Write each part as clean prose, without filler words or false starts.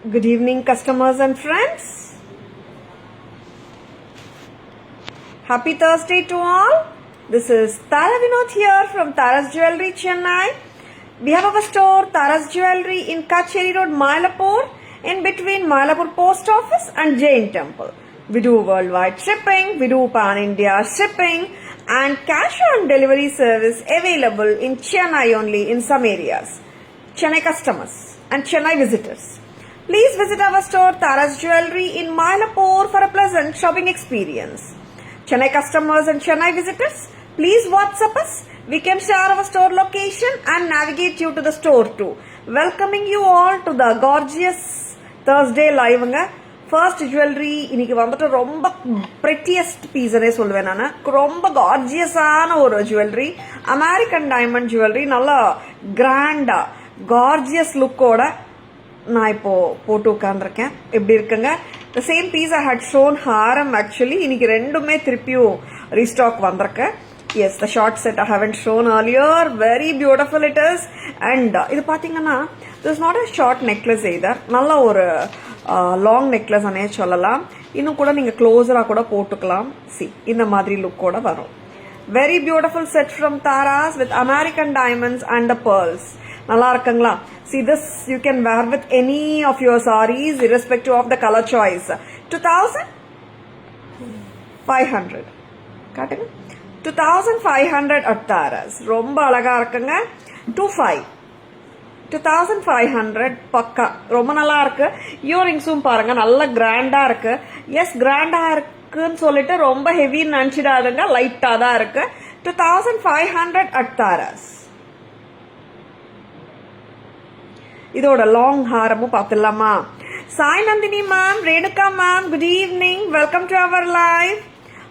Good evening, customers and friends. Happy Thursday to all. This is Tara Vinod here from Tara's Jewelry, Chennai. We have our store, Tara's Jewelry, in Kacheri Road, Mylapore, in between Mylapore Post Office and Jain Temple. We do worldwide shipping, we do pan-India shipping, and cash on delivery service available in Chennai only in some areas. Chennai customers and Chennai visitors, please visit our store Tara's Jewelry in Mylapore for a pleasant shopping experience. Chennai customers and Chennai visitors, please WhatsApp us. We can share our store location and navigate you to the store too. Welcoming you all to the gorgeous Thursday live. First jewellery இன்னைக்கு வந்துட்டு ரொம்ப ப்ரெட்டியஸ்ட் பீஸ்னே சொல்லுவேன் நான். ரொம்ப கார்ஜியஸான ஒரு jewellery, American diamond jewellery, நல்லா கிராண்டா gorgeous லுக்கோட நான் இப்போ போட்டு உட்காந்துருக்கேன். எப்படி இருக்குங்க? The same piece I had shown ஹாரம். ஆக்சுவலி இன்னைக்கு ரெண்டுமே திருப்பியும் ரீஸ்டாக் வந்திருக்கேன். Yes, the short set I haven't shown earlier. Very beautiful it is. And இது பாத்தீங்கன்னா this is not a short necklace either. நல்ல ஒரு லாங் நெக்லஸ் அனே சொல்லலாம். இன்னும் கூட நீங்க க்ளோஸரா கூட போட்டுக்கலாம். See, இந்த மாதிரி லுக்கோட வரும். Very beautiful set from Tara's with American diamonds and the pearls. நல்லா இருக்குங்களா? See, this you can wear with any of your sarees irrespective of the color choice. 2500 காட்டுங்க. 2500 at Tara's. ரொம்ப அழகா இருக்குங்க. 2500 பக்கா ரொம்ப நல்லா இருக்கு. இயரிங்ஸும் பாருங்க நல்ல கிராண்டா இருக்கு. எஸ், கிராண்டா இருக்குன்னு சொல்லிட்டு ரொம்ப ஹெவின்னு நினைச்சிடாதுங்க, லைட்டா தான் இருக்கு. 2500 at Tara's. இதோட லாங் ஹாரமும் பார்த்துடலாமா? Sai Nandini ma'am, Renuka ma'am, good evening, welcome to our live.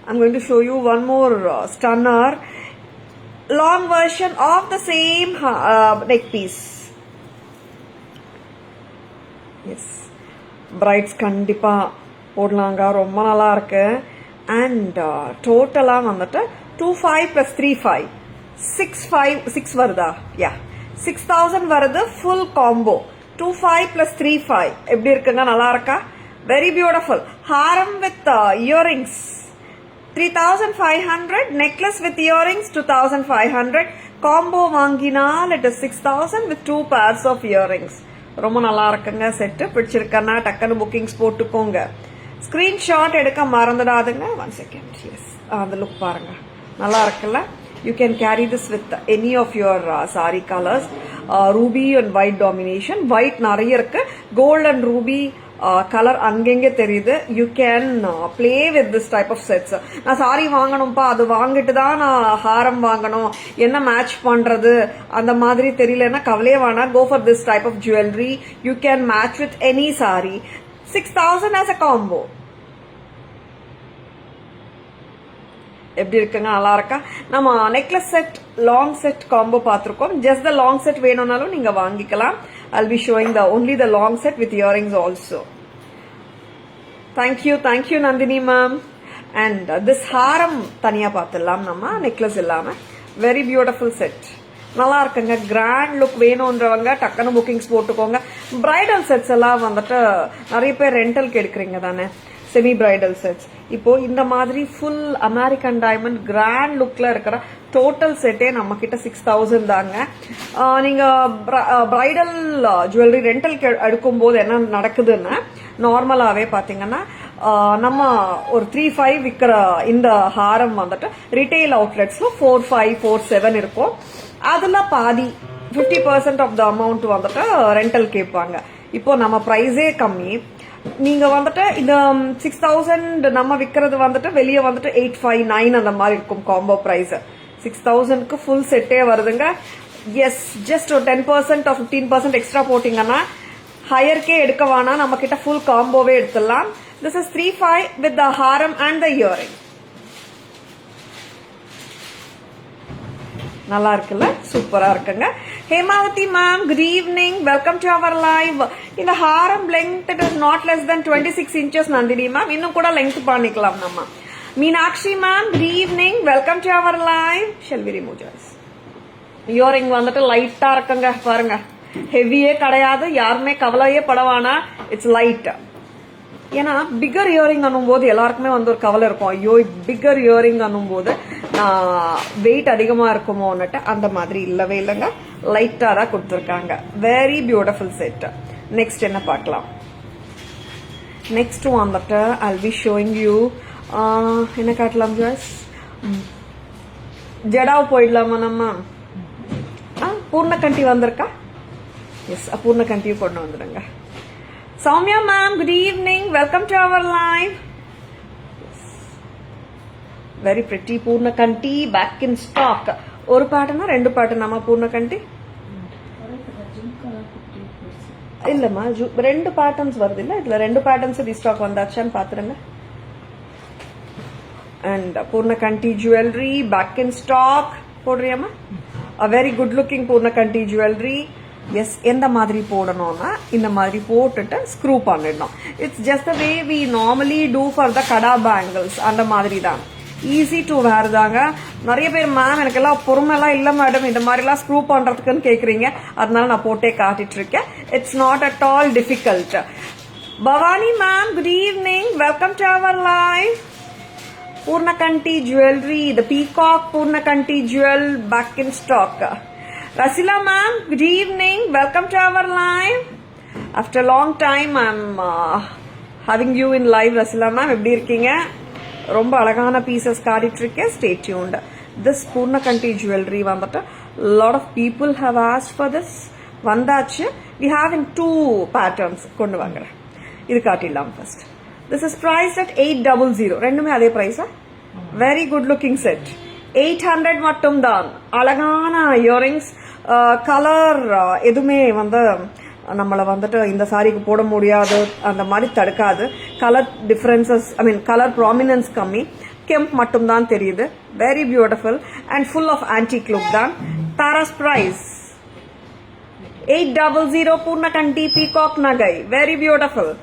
I'm going to show you one more stunner long version of the same neck piece. Yes, brides கண்டிப்பா போடலாங்க, ரொம்ப நல்லா இருக்கு. And டோட்டலா வந்துட்டு 25 plus 35 6 வருதா? Yeah, 6000 வருது full combo. 25 plus 35 எப்படி இருக்குங்க? நல்லா இருக்கா? Very beautiful. Haram with earrings 3500, necklace with earrings 2500, combo வாங்கினால் it is 6000 with 2 pairs of earrings. ரொம்ப நல்லா இருக்குங்க செட். பிடிச்சிருக்கனா டக்குனு புக்கிங்ஸ் போட்டுக்கோங்க. ஸ்கிரீன்ஷாட் எடுக்க மறந்துடாதுங்க. 1 second. Yes, அந்த லுக் பாருங்க, நல்லா இருக்குல்ல? You can carry this with any of your saree colors. Ruby and white domination. White நிறைய இருக்கு, gold and ruby கலர் அங்கெங்க தெரியுது. You can play with this type of sets. நான் சாரி வாங்கணும்ப்பா, அது வாங்கிட்டு தான் நான் ஹாரம் வாங்கணும், என்ன மேட்ச் பண்றது அந்த மாதிரி தெரியலன்னா கவலையே வேணாம். Go for this type of jewellery. You can match with any sari. 6000 as a combo. எப்படி இருக்குங்க? நல்லா இருக்கா? நம்ம necklace set, long set combo பார்த்திருக்கோம். ஜஸ்ட் த லாங் செட் வேணும்னாலும் நீங்க வாங்கிக்கலாம். I'll be showing only the long set with earrings also. Thank you Nandini ma'am. And this haram தனியா பார்த்துடலாம் நம்ம, நெக்லஸ் இல்லாம. Very beautiful set. நல்லா இருக்குங்க. கிராண்ட் லுக் வேணும்ன்றவங்க டக்குனு புக்கிங்ஸ் போட்டுக்கோங்க. பிரைடல் செட்ஸ் எல்லாம் வந்துட்டு நிறைய பேர் ரெண்டலுக்கு எடுக்கிறீங்க தானே, செமி பிரைடல் செட்ஸ். இப்போ இந்த மாதிரி ஃபுல் அமெரிக்கன் டைமண்ட் கிராண்ட் லுக்ல இருக்கிற டோட்டல் செட்டே நம்ம கிட்ட 6000 தாங்க. நீங்க பிரைடல் ஜுவல்லரி ரெண்டல் எடுக்கும் போது என்ன நடக்குதுன்னா, நார்மலாவே பாத்தீங்கன்னா நம்ம ஒரு 35 விற்கிற இந்த ஹாரம் வந்துட்டு ரிட்டைல் அவுட்லெட்ஸ்ல 45, 47 இருக்கும். அதுல பாதி 50% ஆஃப் த அமௌண்ட் வந்துட்டு ரெண்டல் கேட்பாங்க. இப்போ நம்ம பிரைஸே கம்மி. நீங்க வந்துட்டு இந்த 6000 நம்ம விக்கிறது வந்துட்டு வெளியே வந்துட்டு 859 அந்த மாதிரி இருக்கும் காம்போ பிரைஸ். 6000க்கு ஃபுல் செட்டே வருதுங்க. எஸ், ஜஸ்ட் ஒரு 10% or 15% எக்ஸ்ட்ரா போட்டீங்கன்னா ஹையர்க்கே எடுக்க வேணாம், நம்ம கிட்ட ஃபுல் காம்போவே எடுத்துடலாம். This is 35 with the Haram and the earring. நல்லா இருக்குல்ல? சூப்பரா இருக்குங்க. Hemavathi ma'am, good evening, welcome to our live. இந்த ஹாரம் length it is not less than 26 inches Nandini ma'am. இன்னும் கூட லெங்த் பண்ணிக்கலாம் நம்ம. Meenakshi ma'am, good evening, welcome to our live. Shall we remove joys. Earring வந்துட்டு லைட்டா இருக்குங்க பாருங்க. ஹெவியே கிடையாது, யாருமே கவலையே படவானா. It's light. ஏன்னா பிக்கர் இயரிங் போது எல்லாருக்குமே வந்து ஒரு கவலை இருக்கும், ஐயோ பிக்கர் இயரிங் போது வெயிட் அதிகமா இருக்குமோன்னுட்டு. அந்த மாதிரி இல்லவே இல்லைங்க, லைட்டா தான் கொடுத்துருக்காங்க. Very beautiful set. நெக்ஸ்ட் என்ன பார்க்கலாம்? நெக்ஸ்ட் வந்துட்டு I'll be showing you என்ன காட்டலாம் ஜாஸ்? ஜடாவ் போயிடலாமா நம்ம? பூர்ணகண்டி வந்திருக்கா? எஸ், பூர்ணகண்டியும் கொண்டு வந்துடுங்க. Soumya ma'am, good evening, welcome to our live. Very pretty பூர்ணகண்டி பேக் இன் ஸ்டாக். ஒரு பேட்டர்னா 2 பேட்டர்னாமா பூர்ணகண்டி? இல்லம்மா, 2 பேட்டர்ன்ஸ் வருது இல்ல, இதுல 2 பேட்டர்ன்ஸ் ரீஸ்டாக் வந்தாச்சான்னு பாத்துருங்க. அண்ட் பூர்ணகண்டி ஜுவல்லரி பேக் இன் ஸ்டாக் போடுறியாமா? வெரி குட் லுக்கிங் பூர்ணகண்டி ஜுவல்லரி. எஸ், எந்த மாதிரி போடணும்னா இந்த மாதிரி போட்டுட்டு ஸ்க்ரூ பண்ணிடணும். It's just the way we normally do for the kada bangles. அந்த மாதிரி தான், ஈஸி டு வேர் தாங்க. நிறைய பேர் மேம் எனக்கெல்லாம் பொறுமையெல்லாம் இல்லை மேடம் இந்த மாதிரிலாம் ஸ்க்ரூ பண்றதுக்குன்னு கேட்குறீங்க, அதனால நான் போட்டே காட்டிட்டு இருக்கேன். It's not at all difficult. Bhavani ma'am, good evening, welcome to our live. Purnakanti jewelry, the peacock Purnakanti jewel back in stock. Rasila ma'am, good evening, welcome to our live. After a long time I'm having you in live. Rasila ma'am, எப்படி இருக்கீங்க? ரொம்ப அழகான pieces காட்டிட்டு இருக்கேன். Stay tuned. This Purnakanti jewelry வந்துட்டு lot of people have asked for this. வந்தாச்சு. We have in 2 patterns. கொண்டு வாங்க, இது காட்டிடலாம் first. This is priced at 800. ரெண்டுமே அதே பிரைஸா? Very good looking set. 800 மட்டும் தான். அழகான இயரிங்ஸ். கலர் எதுவுமே வந்து நம்மளை வந்துட்டு இந்த சாரிக்கு போட முடியாது அந்த மாதிரி தடுக்காது. Colour differences, I mean colour prominence கம்மி. கெம்ப் மட்டும் தான் தெரியுது. Very beautiful and full of antique look தான். தாராஸ் பிரைஸ் 800 பூர்ணகண்டி பீகாக் நகை. Very beautiful.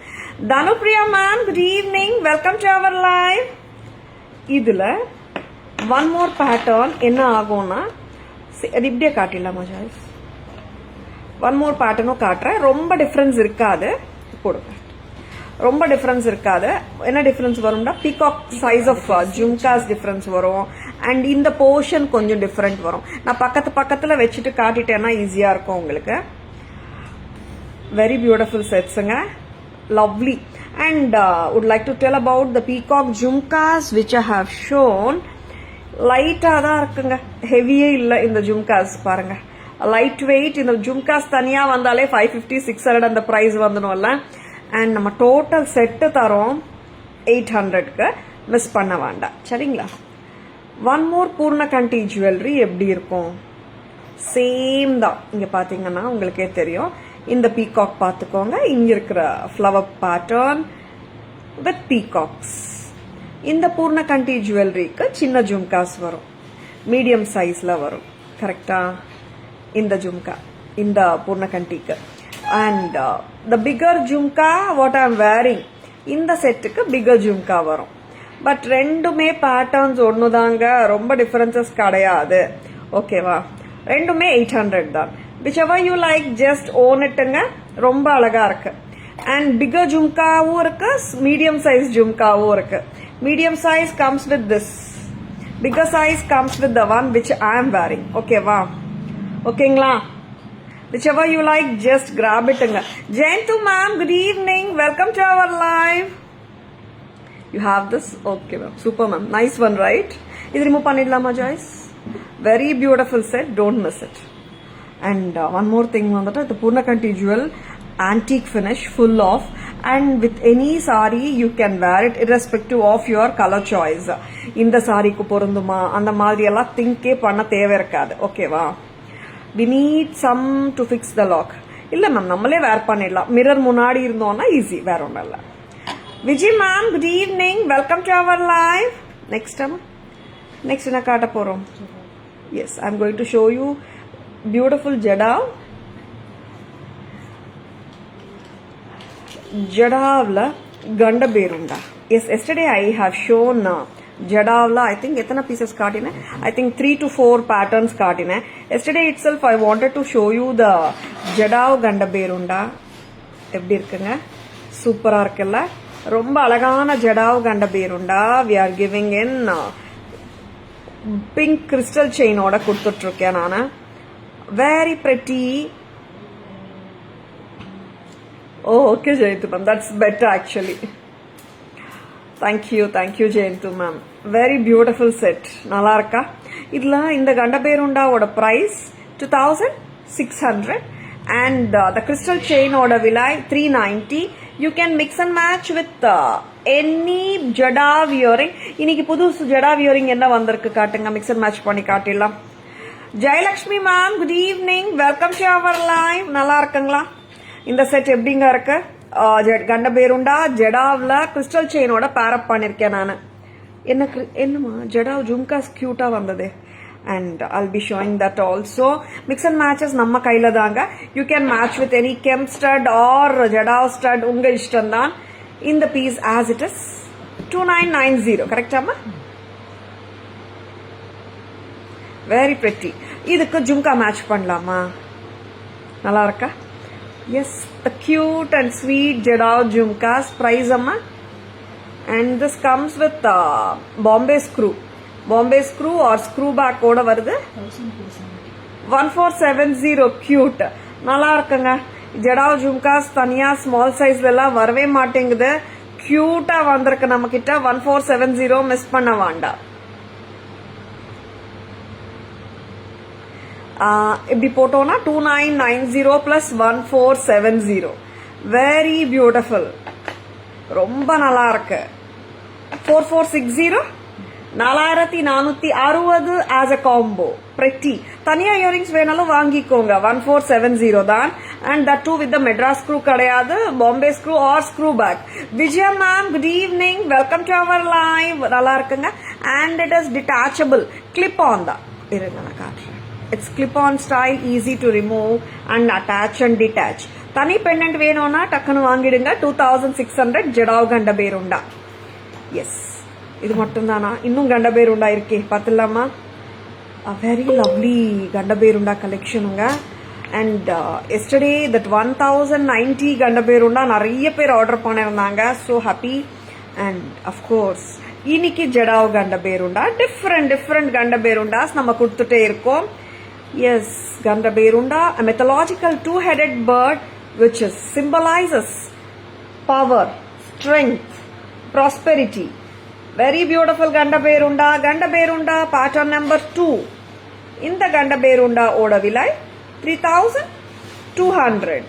Dhanupriya ma'am, good evening, welcome to our live. இதுல one more pattern என்ன ஆகும்னா, இப்படியே காட்டிடலாமா ஜாய்ஸ்? ஒன் மோர் பேட்டர்னும் காட்டுறேன். ரொம்ப டிஃபரன்ஸ் இருக்காது, போடுங்க. ரொம்ப டிஃபரன்ஸ் இருக்காது. என்ன டிஃபரன்ஸ் வரும்னா, peacock size of jhumkas difference வரும் அண்ட் இந்த போர்ஷன் கொஞ்சம் டிஃபரெண்ட் வரும். நான் பக்கத்துல வச்சுட்டு காட்டிட்டேன்னா ஈஸியா இருக்கும் உங்களுக்கு. வெரி பியூட்டிஃபுல் செட்ஸுங்க. Lovely. And would like to tell about the peacock jhumkas which I have shown. Light ஆதா இருக்குங்க, ஹெவியே இல்ல இந்த ஜும்காஸ். பாருங்க, லைட் வெயிட். இந்த ஜும்காஸ் தனியா வந்தாலே 550 600 அந்த பிரைஸ் வந்துடும்ல. அண்ட் நம்ம டோட்டல் செட்டு தரோம் 800க்கு. மிஸ் பண்ண வேண்டாம், சரிங்களா? ஒன் மோர் பூர்ணகண்டி ஜுவல்லரி எப்படி இருக்கும்? சேம் தான். இங்க பாத்தீங்கன்னா உங்களுக்கே தெரியும். இந்த பீகாக் பார்த்துக்கோங்க. இங்க இருக்கிற ஃப்ளவர் பேட்டர்ன் வித் பீகாக்ஸ். இந்த பூர்ணகண்டி ஜுவல்லரிக்கு சின்ன ஜும்காஸ் வரும், மீடியம் சைஸ்ல வரும். கரெக்டா? இந்த ஜும்கா இந்த பூர்ணகண்டிக்கு. And the bigger jhumka what I am wearing, இந்த செட்டுக்கு பிகர் ஜும்கா வரும். பட் ரெண்டுமே பேட்டர்ன்ஸ் ஒண்ணுதாங்க, ரொம்ப டிஃபரன்சஸ் கிடையாது. ஓகேவா? ரெண்டுமே 800 தான். whichever you like, just own it-ங்க. ரொம்ப அழகா இருக்கு. and bigger ஜும்காவும் இருக்கு, medium size ஜும்காவும் இருக்கு. medium size comes with this, bigger size comes with the one which I am wearing. ஓகேவா? ஓகேங்களா? whichever you like, just grab it-ங்க. Jayantu ma'am, good evening, welcome to our live. You have this? Okay ma'am, super ma'am, nice one, right? இது remove பண்ணிடலாமா Joyce? Very beautiful set, don't miss it. And one more thing வந்துட்டு, the Purnakanti jewel antique finish, full of, and with any sari you can wear it irrespective of your color choice. இந்த சாரிக்கு பொருந்துமா அந்த மாதிரி எல்லாம் திங்கே பண்ண தேவை இருக்காது. ஓகேவா? we need some to fix the lock. இல்ல மேம், நம்மளே வேர் பண்ணிடலாம். மிரர் முன்னாடி இருந்தோம்னா ஈஸி, வேற ஒன்றும் இல்லை. Vijay ma'am, good evening, welcome to our live. Next என்ன காட்ட போறோம்? yes, I'm going to show you beautiful ஜடாவ்ல Gandaberunda. yes, yesterday I have shown ஜடாவில் ஐ திங்க் எத்தனை பீசஸ் காட்டினேன், ஐ திங்க் 3 to 4 பேட்டர்ன்ஸ் காட்டினேன். Yesterday itself I wanted to show you the jadau Gandaberunda. எப்படி இருக்குங்க, சூப்பரா இருக்குல்ல, ரொம்ப அழகான jadau Gandaberunda. We are giving in pink crystal செயினோட கொடுத்துட்டு இருக்கேன் நான். Very pretty. Okay Jayanthu ma'am, that's better actually. Thank you Jayanthu ma'am. Very beautiful set. நல்லா இருக்கா? இதுல இந்த கண்டபேருண்டாவோட price 2600 and the crystal chain oda vilai 390. You can mix and match with any jada wearing. இன்னைக்கு புது ஜடா வியரிங் என்ன வந்திருக்கு காட்டுங்க, மிக்ஸ் அண்ட் மேட்ச் பண்ணி காட்டிடலாம். Jayalakshmi ma'am, good evening, welcome to our live. நல்லா இருக்குங்களா? இந்த செட் எப்படிங்க இருக்கு? கண்டபேருண்டா ஜடாவ்ல கிறிஸ்டல் செயினோட பேரப் பண்ணிருக்கேன் நான். என்னமா ஜடாவ் ஜும்காஸ் கியூட்டா வந்தது. And I'll be showing that also. Mix and matches நம்ம கையில தாங்க. You can match with any Kem stud or Jadav stud, உங்க இஷ்டம் தான். In the piece as it is 2990, correct amma? Very pretty. இதுக்கு ஜும்கா மேட்ச் பண்ணலாமா? நல்லா இருக்கா? Yes, the cute and sweet Jadav jhumkas. Price amma? And this comes with Bombay screw. Bombay screw or screw back oda varudhu 1470. Cute. நல்லா இருக்குங்க. Jadav jhumkas தனியா small சைஸ்ல எல்லாம் வரவே மாட்டேங்குது. கியூட்டா வந்திருக்கு நம்ம கிட்ட. 1470 மிஸ் பண்ண வேண்டாம். இப்படி போட்டோம்னா 2990 பிளஸ் 1470. வெரி பியூட்டிஃபுல், ரொம்ப நல்லா இருக்கு. 4460 4460 as a combo. Pretty. தனியா இயரிங்ஸ் வேணாலும் வாங்கிக்கோங்க. 1470 தான். And that too with the Madras screw கிடையாது, Bombay screw or screw back. Vijaya ma'am, good evening, welcome to our live. நல்லா இருக்குங்க. And it is detachable, clip on தான். இருங்க நான் காட்டுறேன். It's clip on style, easy to remove and attach and detach. தனி pendant வேணும்னா டக்குன்னு வாங்கிடுங்க. 2600 ஜடாவ் கண்டபேருண்டா. எஸ், இது மட்டும் தானா? இன்னும் கண்டபேருண்டா இருக்கே, பார்த்துலாமா? வெரி லவ்லி கண்டபேருண்டா கலெக்ஷனுங்க. அண்ட் எஸ்டர்டே தட் 1090 கண்டபேருண்டா நிறைய பேர் ஆர்டர் பண்ணிருந்தாங்க. So happy. அண்ட் அஃப்கோர்ஸ் இன்னைக்கு ஜடாவ் கண்டபேருண்டா, டிஃப்ரெண்ட் கண்டபேருண்டாஸ் நம்ம கொடுத்துட்டே இருக்கோம். Yes, Gandaberunda, a mythological two-headed bird which symbolizes power, strength, prosperity. Very beautiful கண்டபேருண்டா. கண்டபேருண்டா pattern number 2. இந்த கண்டபேருண்டா ஓட விலை 3200.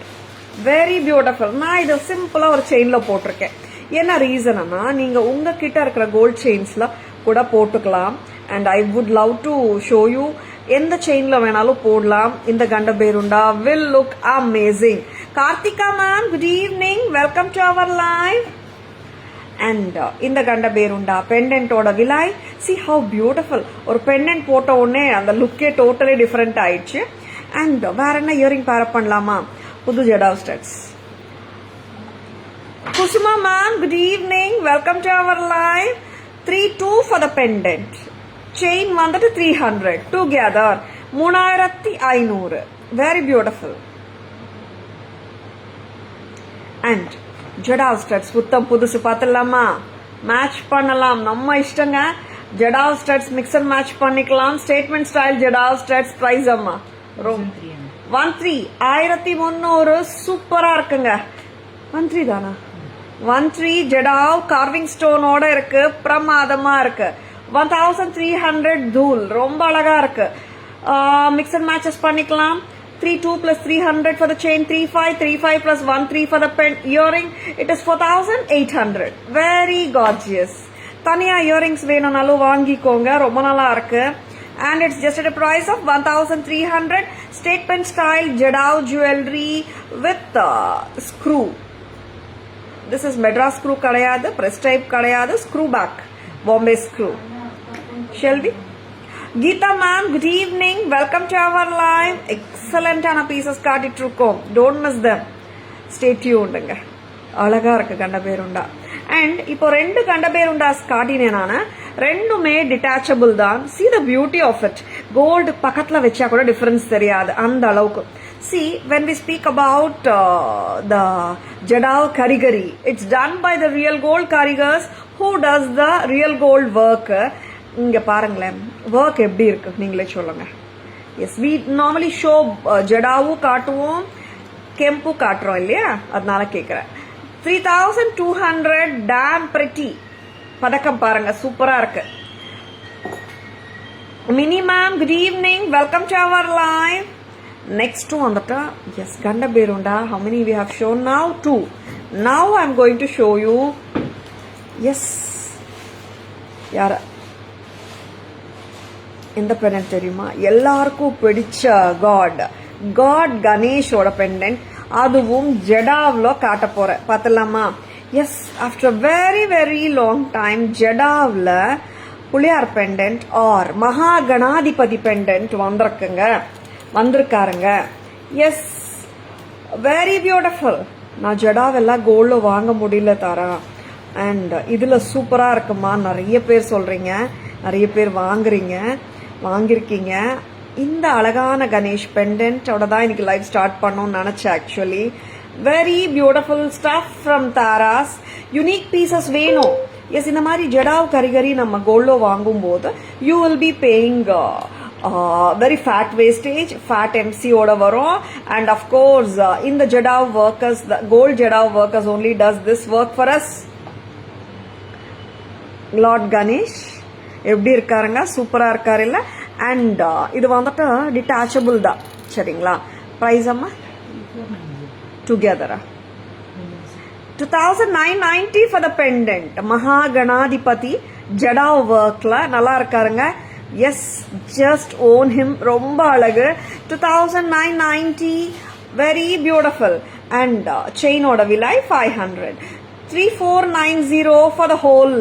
Very beautiful. நான் இது சிம்பிளா ஒரு செயின்ல போட்டிருக்கேன். என்ன ரீசன்னா, நீங்க உங்க கிட்ட இருக்கிற கோல்ட் செயின்ஸ்ல கூட போட்டுக்கலாம். And I would love to show you. எந்த செயின்ல வேணாலும் போடலாம். இந்த Gandaberunda will look amazing. Karthika ma'am, good evening, welcome to our live. And இந்த கண்டபேருண்டா பெண்டன்டோட விலை, see how beautiful. ஒரு பெண்டன்ட் போட்ட உடனே அந்த லுக்கே டோட்டலி டிஃபரெண்ட் ஆயிடுச்சு. அண்ட் வேற என்ன இயரிங் பேரப் பண்ணலாமா? புது jadau studs. Kusuma ma'am, good evening, welcome to our live. 32 for the pendant. Chain வந்துட்டு 300 together 3500. Very beautiful. And jadau studs புத்தம் புதுசு பார்த்துலாமா? மேட்ச் பண்ணலாம், நம்ம இஷ்டங்க. Jadau studs mix and match பண்ணிக்கலாம். Statement style jadau studs. Price அம்மா 1300. சூப்பரா இருக்குங்க. 13 தானா? 13 ஜடாவ் கார்விங் ஸ்டோனோட இருக்கு. பிரமாதமா இருக்கு. 1300 தூள். ரொம்ப அழகா இருக்கு. மிக்ஸ் அண்ட் மேட்சஸ் பண்ணிக்கலாம். 32 plus 300 for the chain, 35 plus 13 for the earring. It is 4800. Very gorgeous. தனியா இயரிங்ஸ் வேணும்னாலும் வாங்கிக்கோங்க, ரொம்ப நல்லா இருக்கு. And it's just at a price of 1300. Statement style Jadav jewelry with screw. This is Madras screw கிடையாது, press type கிடையாது, screw back, Bombay screw. Shall we? Geeta ma'am, good evening, welcome to our live. Excellent ஆன pieces காட்டிட்டு இருக்கோம். Don't miss them. Stay tuned. அழகா இருக்கு கண்டபேருண்டா. And இப்போ 2 கண்டபேருண்டாஸ் காட்டினேன் நான். ரெண்டுமே டிட்டாச்சபிள் தான். see the beauty of it. Gold பக்கத்துல வச்சா கூட டிஃபரன்ஸ் தெரியாது அந்த அளவுக்கு. see when we speak about the Jadao Karigari, it's done by the real gold karigars who does the real gold work. இங்க பாருங்களேன் ஒர்க் எப்படி இருக்கு நீங்களே சொல்லுங்க. எஸ் we normally show ஜடாவும் காட்டுவோம் கெம்பு காட்டுறோம் இல்லையா, அதனால கேட்குறேன். 3200 damn pretty. பதக்கம் பாருங்க சூப்பரா இருக்கு. Mini ma'am good evening, welcome to our live. Next வந்துட்டா எஸ் Gandaberunda. how many we have shown now? 2. now I'm going to show you. yes யார இந்த பெண்டன்ட் தெரியுமா? எல்லாருக்கும் பிடிச்ச காட் கணேஷோட பெண்டன்ட், அதுவும் ஜடாவ்ல காட்ட போறேன் பார்த்தலாமா? Yes after very very long time ஜடாவ்ல Pillayar pendant or Maha Ganadhipati pendant வந்திருக்காருங்க. Yes very beautiful. நான் ஜடாவெல்லாம் கோல்ட்ல வாங்க முடியல தாரா, அண்ட் இதுல சூப்பரா இருக்குமா நிறைய பேர் சொல்றீங்க, நிறைய பேர் வாங்கிருக்கீங்க. இந்த அழகான கணேஷ் பெண்டன்ட்டோட தான் இன்னைக்கு லைவ் ஸ்டார்ட் பண்ணணும்னு நினைச்சேன். Actually very beautiful stuff from Taras. Unique pieces வேணும். எஸ் இந்த மாதிரி ஜடாவ் கரிகரி நம்ம கோல்ட்ல வாங்கும் போது you will be paying very fat wastage, fat எம்சியோட வரும். அண்ட் அஃப்கோர்ஸ் இந்த jadau workers, gold jadau workers only does this work for us. Lord Ganesh எப்படி இருக்காருங்க? சூப்பரா இருக்காரு இல்ல? அண்ட் இது வந்துட்டு டிட்டாச்சபிள் தான் சரிங்களா? பிரைஸ் அம்மா டுகெதரா 2990 for the pendant. மகா கணாதிபதி ஜடாவ் ஒர்க்ல நல்லா இருக்காருங்க. Yes just own him. ரொம்ப அழகு. 2990 வெரி பியூட்டிஃபுல். அண்ட் செயினோட விலை 500. 3490 for the whole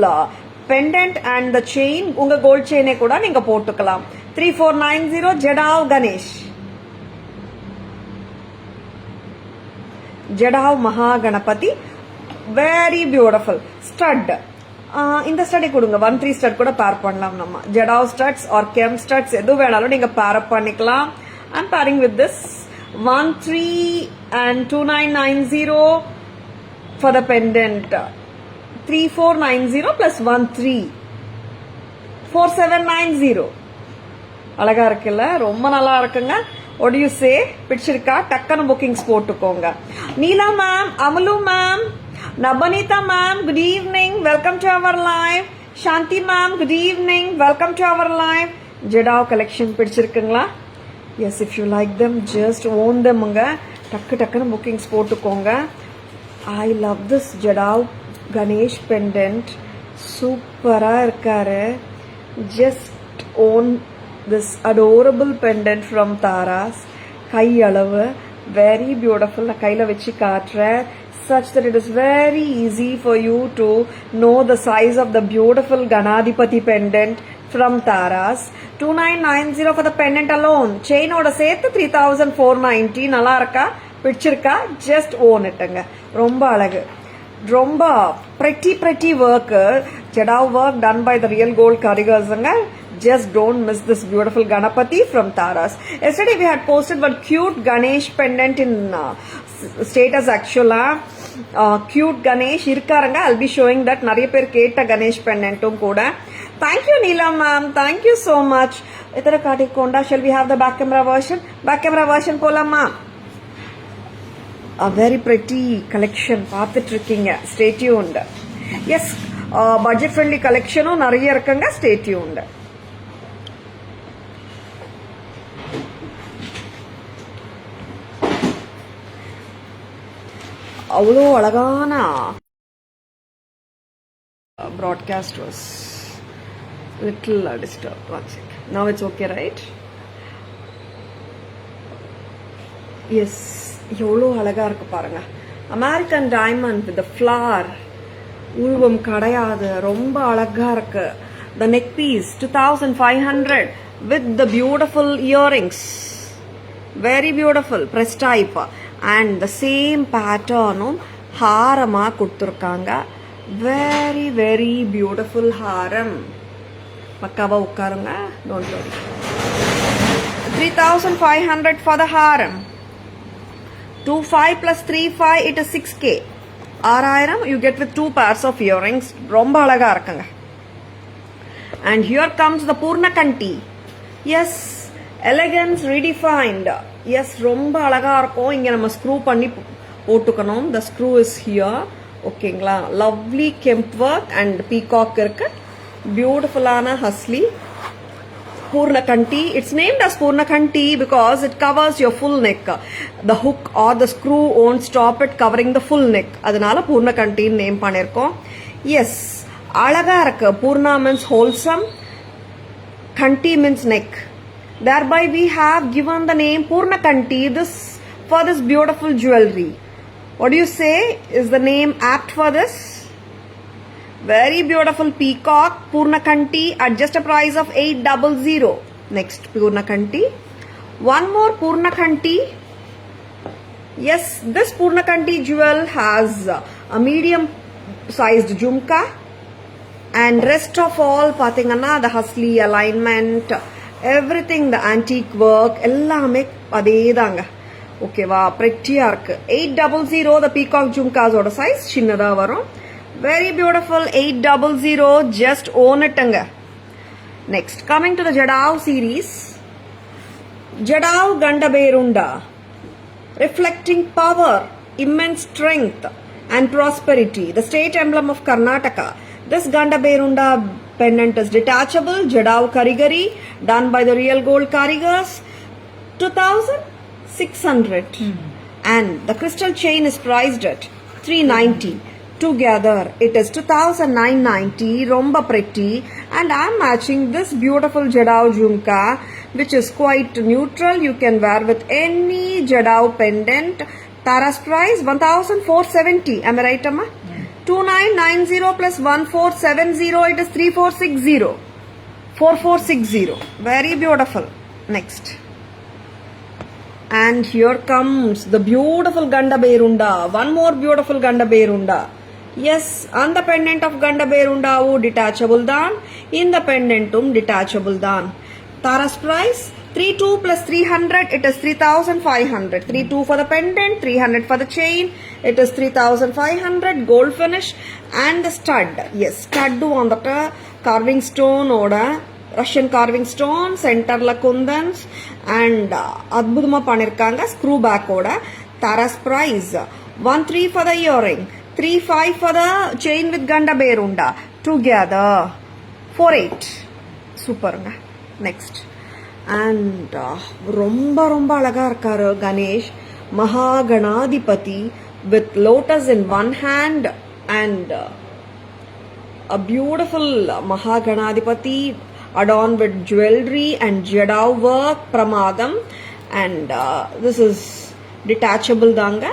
pendant and the chain. உங்க கோல்ட் செயினை கூட நீங்க போட்டுக்கலாம். 3490 ஜடாவ் கணேஷ், ஜடாவ் மகா கணபதி. Very beautiful stud. இந்த ஸ்டடை கொடுங்க. 13 ஸ்டட் கூட பேர் பண்ணலாம் நம்ம. Jadau studs or kemp studs எது வேணாலும் நீங்க பேர் அப் பண்ணிக்கலாம். I'm pairing with this 13 and 2990 for the pendant. 3490 plus 13 4790. அழகா இருக்குல்ல? ரொம்ப நல்லா இருக்குங்க. what do you say? பிடிச்சிருக்கா? டக்குனு புக்கிங்ஸ் போட்டுக்கோங்க. Neela ma'am, Amalu ma'am, Nabanita ma'am good evening, welcome to our live. Shanthi ma'am good evening, welcome to our live. Jadau collection பிடிச்சிருக்குங்களா? Yes if you like them just own தெம்ங்க. டக்குனு புக்கிங்ஸ் போட்டுக்கோங்க. I love this jadau Ganesh pendant. சூப்பரா இருக்காரு. Just own this adorable pendant from Taras. கை அளவு very beautiful. நான் கையில வச்சு காட்டுறேன். such that it is very easy for you to know the size of the beautiful Ganadipati pendant from Tara's. 2990 for the pendant alone. செயினோட சேர்த்து 3490. நல்லா இருக்கா? பிடிச்சிருக்கா? ஜஸ்ட் ஓன் இட்டுங்க. ரொம்ப அழகு. ரொம்ப pretty work. Jadav work done by the real gold karigars. Just don't miss this beautiful Ganapati from Taras. Yesterday we had posted one cute Ganesh pendant in status actually. Cute Ganesh irkaranga. I'll be showing that. Nariya per keta Ganesh pendantum kuda. Thank you Neela ma'am. Thank you so much. Itara kaatikonda. Shall we have the back camera version? Back camera version polamma. A very pretty collection பார்த்துட்டு இருக்கீங்க. Stay tuned. Yes, budget friendly collection நிறைய இருக்குங்க. Stay tuned. அவ்வளோ அழகான broadcast was little disturbed. One sec. Now it's okay, right? Yes. எவ்வளோ அழகா இருக்கு பாருங்க. American diamond with flower. உருவம் கிடையாது. ரொம்ப அழகா இருக்கு. The neck piece 2500 with the beautiful earrings. Very beautiful press type and the same pattern ஹாரமா கொடுத்துருக்காங்க. Very very beautiful ஹாரம். பக்காவா உட்காருங்க. Don't worry. 3,500 for the haram. 25 plus 35, it is 6K. 6,000 you get with 2 pairs of earrings. ரொம்ப அழகா இருக்குங்க. And here comes the Purna Kanti. Yes, elegance redefined. Yes, ரொம்ப அழகா இருக்கும். இங்க நம்ம ஸ்க்ரூ பண்ணி போட்டுக்கணும். The screw is here. ஓகேங்களா? Lovely kemp work and peacock இருக்கு. Beautiful-ஆன husly. Purna Kanti. It's named as Purna Kanti because it covers your full neck. The hook or the screw won't stop it covering the full neck. அதனால Purna Kanti name பண்ணிருக்கோம். Yes, அழகா இருக்கு. Purna means wholesome. Kanti means neck. Thereby we have given the name Purna Kanti for this beautiful jewelry. What do you say? Is the name apt for this? Very beautiful peacock, Purna Kanti at just a price of 800. Next Purna Kanti. One more Purna Kanti. Yes, this Purna Kanti jewel has a medium sized jhumka and rest of all pathingana the husly alignment, everything, the antique work ellame adedanga. Okay va, pretty irukku. 800 the peacock jhumkas oda size chinnada varum. Very beautiful. 800, just own it anga. Next, coming to the Jadao series. Jadao Gandaberunda, reflecting power, immense strength and prosperity, the state emblem of Karnataka. This Gandaberunda pendant is detachable, Jadao Karigari, done by the real gold karigars. 2,600. And the crystal chain is priced at 390. Together it is 2,990. Romba pretty. And I am matching this beautiful Jadao jhumka, which is quite neutral. You can wear with any Jadao pendant. Tara's price 1,470. Am I right, Amma? 2,990 plus 1,470. It is 3,460. 4,460. Very beautiful. Next. And here comes the beautiful Gandaberunda. One more beautiful Gandaberunda. Yes, on the pendant of Gandaberunda detachable dan. In the pendentum detachable dan. Tara's price 32 plus 300, it is 3,500. 32 for the pendant, 300 for the chain. It is 3,500. Gold finish and the stud. Yes, stud on the carving stone oda. Russian carving stone, center la kundans and adbudama panirkanga screw back oda. Tara's price 1,300 for the earring, 3,500 for the chain with Gandaberunda. Together 4,800. Super. Next. And romba alaga irkaru Ganesh Mahaganadipati with lotus in one hand and a beautiful Mahaganadipati adorned with jewelry and Jadao work, Pramadam, and this is detachable danga,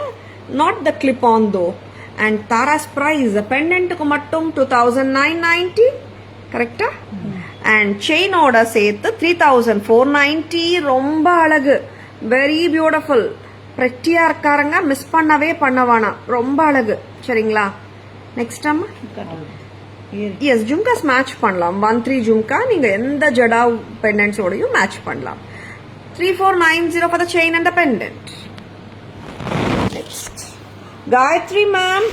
not the clip-on though. And Tara's price, the pendant ku mattum 2,990, correct? And chain order சேர்த்து 3,490. ரொம்ப அழகு, very beautiful. pretty-ஆ இருக்காருங்க, miss பண்ணவே பண்ணவானா, ரொம்ப அழகு. சரிங்களா? Next அம்மா. Yes, jhumkas match பண்ணலாம். 1,3 jhumka நீங்க எந்த Jadao pendants ஓடையும் match பண்ணலாம். 3,490 for the chain and the pendant. Next. Gayatri ma'am,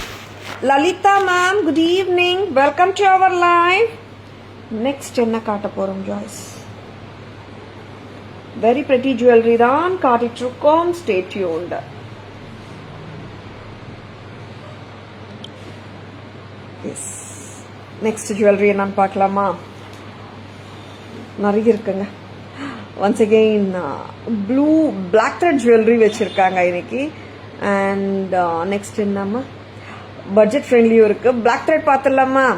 Lalita ma'am, good evening. Welcome to our live. Next என்ன காட்ட போறோம் Joyce? Very pretty jewelry தான் காட்டிட்டு இருக்கோம். Stay tuned. Yes. Next jewelry என்னன்னு பார்க்கலாமா? நிறைய இருக்குங்க. Once again black thread jewelry வச்சிருக்காங்க இன்னைக்கு. And next என்னம்மா? budget friendly இருக்கு. black thread பார்த்தலாமா?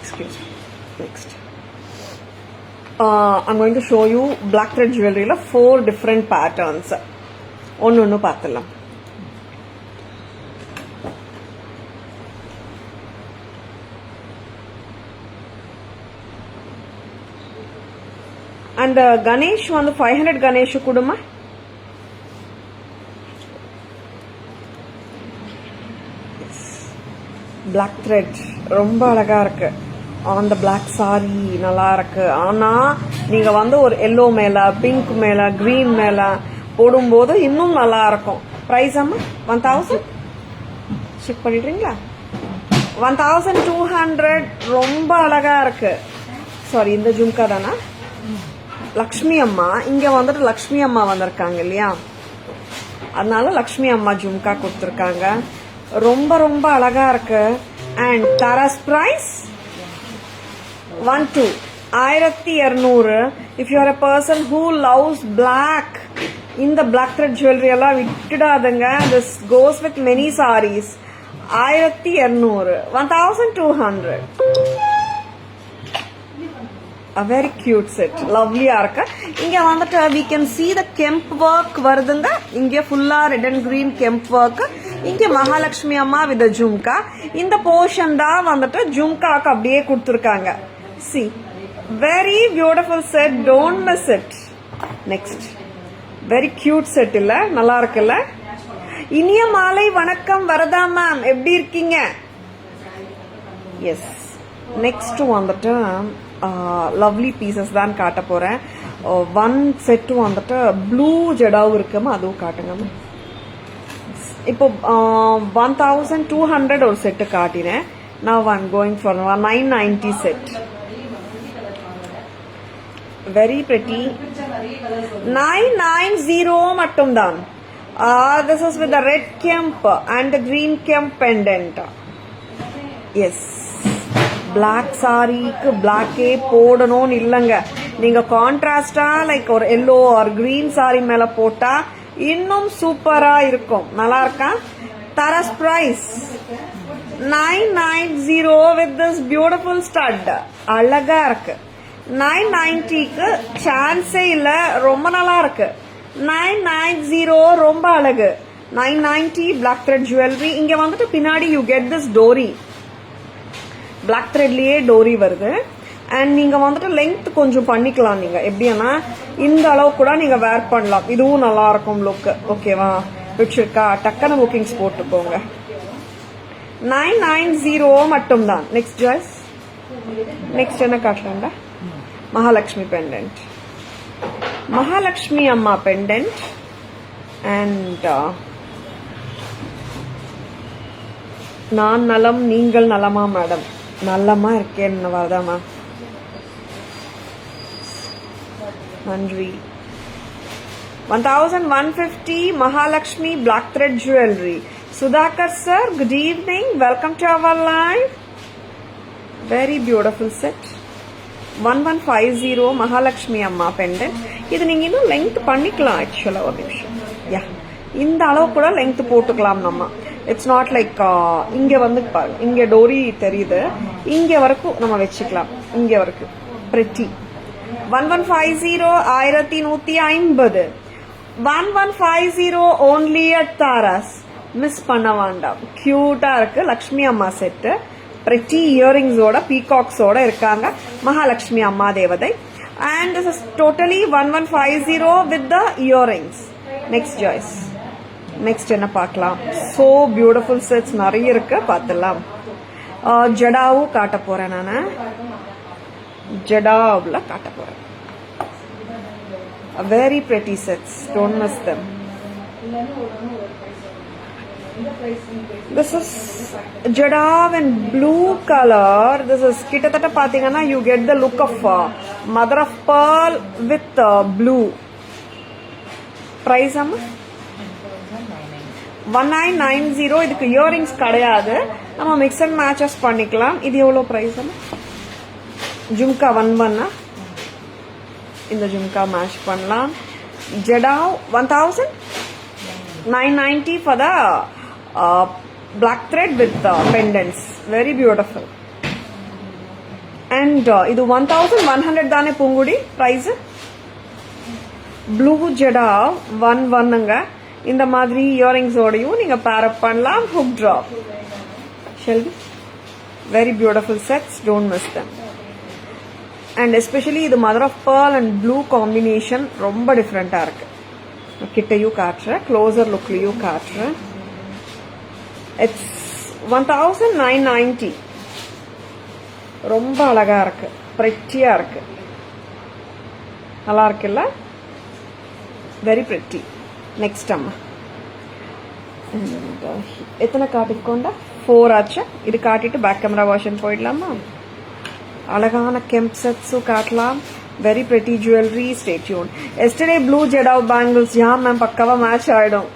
Excuse me. Next. I'm going to show you black thread jewelry la 4 different patterns. ஒன்னு பார்த்தலாம். And Ganesh வந்து 500 Ganesh கொடுமா. black thread ரொம்ப அழகா இருக்கு. on the black saree நல்லா இருக்கு. ஆனா நீங்க வந்து ஒரு yellow மேல, pink மேல, green மேல போடும்போது இன்னும் நல்லா இருக்கும். பிரைஸ் அம்மா 1000 செக் பண்ணிடுறீங்களா? 1200 ரொம்ப அழகா இருக்கு. சாரி, இந்த ஜும்கா தானா? லக்ஷ்மி அம்மா இங்க வந்துட்டு லக்ஷ்மி அம்மா வந்திருக்காங்க இல்லையா, அதனால லக்ஷ்மி அம்மா ஜும்கா கொடுத்துருக்காங்க. ரொம்ப ரொம்ப அழகா இருக்கு. And Tara's price 1200. If you are a person who loves black, இந்த black thread jewelry எல்லாம் விட்டுடாதுங்க. this goes with many sarees. 1200, 1200. a very cute set, lovely-ஆ இருக்கு. இங்க வந்துட்டு we can see the kemp work வருதுங்க. இங்க ஃபுல்லா red and green kemp work. இங்க மகாலட்சுமி அம்மா with the ஜும்கா. இந்த போர்ஷன் தான் வந்துட்டு ஜும்காக்கு அப்படியே கொடுத்துருக்காங்க. see, very beautiful set, don't miss it. next, very cute set இல்ல, நல்லா இருக்குல்ல? இனிய மாலை வணக்கம் வரதா மேம், எப்படி இருக்கீங்க? எஸ், நெக்ஸ்ட் வந்துட்டு லவ்லி பீசஸ் தான் காட்ட போறேன். ஒன் செட்டு வந்துட்டு ப்ளூ ஜெடாவும் இருக்குமா, அதுவும் காட்டுங்க. இப்போ 1200 ஒரு செட்டு காட்டினேன். நான் one going for 990 set. Very pretty. 990 மட்டும்தான். This is with the red kemp and the green kemp pendant. Yes, black saree-க்கு black-ஏ போடணும்னு இல்லைங்க. நீங்க கான்ட்ராஸ்டா லைக் ஒரு எல்லோ ஆர் கிரீன் saree மேல போட்டா இன்னும் சூப்பரா இருக்கும். நல்லா இருக்கா? தாராஸ் பிரைஸ் 990 with this beautiful stud. அழகா இருக்கு. 990க்கு சான்ஸே இல்ல, ரொம்ப நல்லா இருக்கு. 990 ரொம்ப அழகு. 990 black thread jewelry. இங்க வந்துட்டு பின்னாடி you get this dory. black threadலயே டோரி வருது. அண்ட் நீங்க வந்துட்டு லெங்த் கொஞ்சம் பண்ணிக்கலாம். நீங்க எப்படின்னா இந்த அளவு கூட நீங்க வேர் பண்ணலாம். இதுவும் நல்லா இருக்கும் லுக். ஓகேவா? பிடிச்சிருக்கா? டக்குனு புக்கிங்ஸ் போட்டுக்கோங்க. 990 மட்டும்தான். நெக்ஸ்ட் ஜாய்ஸ். நெக்ஸ்ட் என்ன காட்டலாம்டா? மகாலட்சுமி பெண்டன்ட். மகாலட்சுமி அம்மா பெண்டன்ட். அண்ட் நான் நலம், நீங்கள் நலமா மேடம்? நல்லமா இருக்கேன்னு வரதாமா, நன்றி. 1150 Mahalakshmi black thread jewelry. Sudhakar sir, good evening, welcome to our live. Very beautiful set. 1150 Mahalakshmi அம்மா பெண்டன்ட். இது நீங்க இன்னும் லெங்த் பண்ணிக்கலாம். ஆக்சுவலா ஒரு நிமிஷம், யா, இந்த அளவு கூட லெங்த் போட்டுக்கலாம் நம்ம. இட்ஸ் நாட் லைக் இங்க வந்து பாருங்க, இங்க டோரி தெரியுது, இங்க வரைக்கும் நம்ம வச்சுக்கலாம். இங்க வரைக்கும் pretty. 1150 1150. 1150 only at Tara's. Miss பண்ண வேண்டாம். கியூட்டா இருக்கு. லக்ஷ்மி அம்மா செட்டு. பிரிட்டி இயரிங்ஸோட பீகாக்ஸோட இருக்காங்க மகாலட்சுமி அம்மா தேவதை. And this is totally 1150 with the earrings. Next ஜாய்ஸ். நெக்ஸ்ட் என்ன பார்க்கலாம்? சோ பியூட்டிஃபுல் செட்ஸ் நிறைய இருக்கு, பார்த்துலாம். ஜடாவும் காட்ட போறேன். நான் ஜடாவுல காட்ட போறேன். Very pretty sets, don't miss them. This is Jadav in blue color. This is கிட்டத்தட்ட பாத்தீங்கன்னா you get the look of mother of pearl with blue. Price அம்மா 1990. இதுக்கு இயரிங்ஸ் கிடையாது, நம்ம மிக்ஸ் அண்ட் மேட்சஸ் பண்ணிக்கலாம். இது எவ்வளோ பிரைஸ் அம்மா? ஜும்கா 11. இந்த ஜும்கா மேட்ச் பண்ணலாம். Jadau 1990 for the black thread with pendants. Very beautiful. And இது 1100 தானே பூங்குடி பிரைஸ்? ப்ளூ ஜடாவ் 11ங்க. இந்த மாதிரி இயரிங்ஸோடையும் நீங்க பேர் அப் பண்ணலாம். Hook drop. Shelvi, very beautiful sets, don't miss them. And especially இது mother of pearl and blue combination ரொம்ப டிஃப்ரெண்டா இருக்கு. கிட்டையும் காட்டுறேன், க்ளோசர் லுக்லயும் காட்டுறேன். இட்ஸ் 1990. ரொம்ப அழகா இருக்கு, பிரெட்டியா இருக்கு, நல்லா இருக்குல்ல, வெரி பிரெட்டி. நெக்ஸ்ட் அம்மா எத்தனை காட்டிக்கொண்ட 4 ஆச்சு. இது காட்டிட்டு பேக் கேமரா வெர்ஷன் போயிடலாமா? அழகான கெம்ப் செட்ஸும் காட்டலாம். Very pretty jewellery. Stay tune. Yesterday blue jadau bangles. Yeah ma'am, பக்காவா மேட்ச் ஆயிடும்.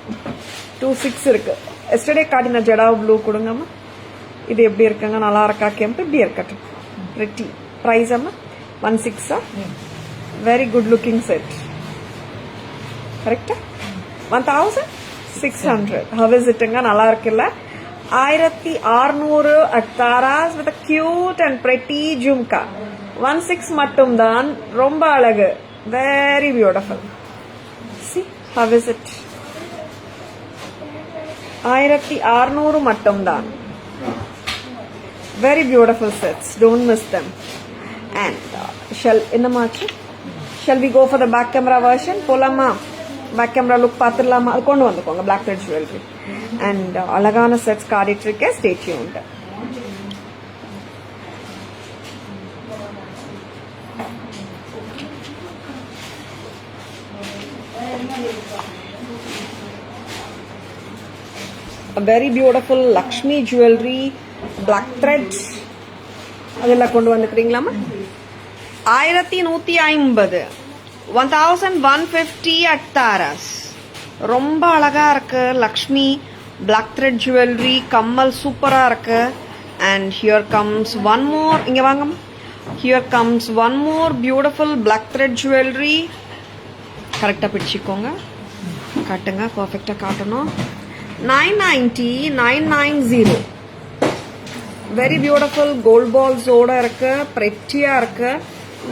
26 இருக்கு. எஸ்டர்டே காட்டின ஜெடாவ் ப்ளூ கொடுங்கம்மா. இது எப்படி இருக்குங்க? நல்லா இருக்கா? கெம்ப் இப்படி இருக்கட்டும். பிரெட்டி. பிரைஸ் அம்மா 16. Very good looking set. கரெக்டா? 1600. ஹவ் இஸ் இட்டுங்க? நல்லா இருக்குல்ல? 1600 at Taras with a cute and pretty jhumka. 16 மட்டும் தான். ரொம்ப அழகு. Very beautiful. See, how is it? 1600 மட்டும் தான். Very beautiful sets. Don't miss them. And shall we go for the back camera version? போலாமா? பேக் கேமரா லுக் பார்த்துடலாமா? அது கொண்டு வந்துக்கோங்க. பிளாக் த்ரெட் ஜுவல்லரி அண்ட் அழகான செட்ஸ் காட்டிட்டு இருக்கேன். Stay tuned. Very beautiful Lakshmi jewellery, black thread அதெல்லாம் கொண்டு வந்துக்கிறீங்களாமா? 1150. 1150 at Taras. ரொம்ப அழகா இருக்கு. லக்ஷ்மி பிளாக் த்ரெட் ஜுவல்லரி, கம்மல் சூப்பரா இருக்கு. And here comes one more. இங்க வாங்கம்மா. Here comes one more beautiful black thread jewellery. கரெக்டா பிடிச்சிக்கோங்க, காட்டுங்க, பர்ஃபெக்டா காட்டணும். 990, 990. வெரி பியூட்டிஃபுல் கோல்ட் பால்ஸோட இருக்கு, பிரெட்டியா இருக்கு.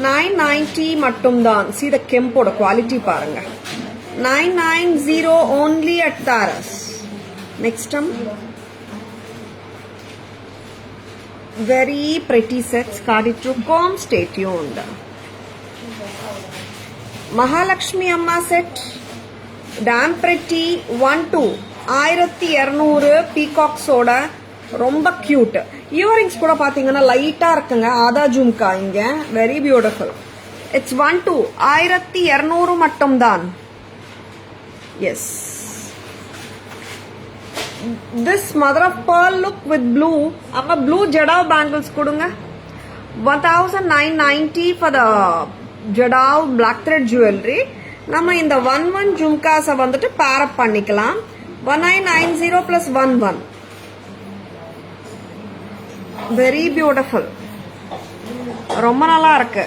990 மட்டும்தான். See the கெம்போட குவாலிட்டி பாருங்க. 990 only at Taras. Next time. Very pretty sets காட்டிட்டுருக்கோம். Stay tuned. Mahalakshmi அம்மா செட் டேம் பிரெட்டி 12. 1200 பீகாக்ஸோட ரொம்ப கியூட். இயரிங்ஸ் கூட பாத்தீங்கன்னா லைட்டா இருக்குங்க. ஆதா ஜும்கா இங்க வெரி பியூட்டிஃபுல். இட்ஸ் 12. 1200 மட்டும் தான். Yes, this mother of pearl look with blue. அம்மா ப்ளூ ஜடாவ் பேங்கிள்ஸ் கொடுங்க. 1990 for the jadau black thread jewellery. நம்ம இந்த 11 ஜும்காஸை வந்துட்டு பேரப் பண்ணிக்கலாம். 1990 plus 11. வெரி பியூட்டிஃபுல், ரொம்ப நல்லா இருக்கு.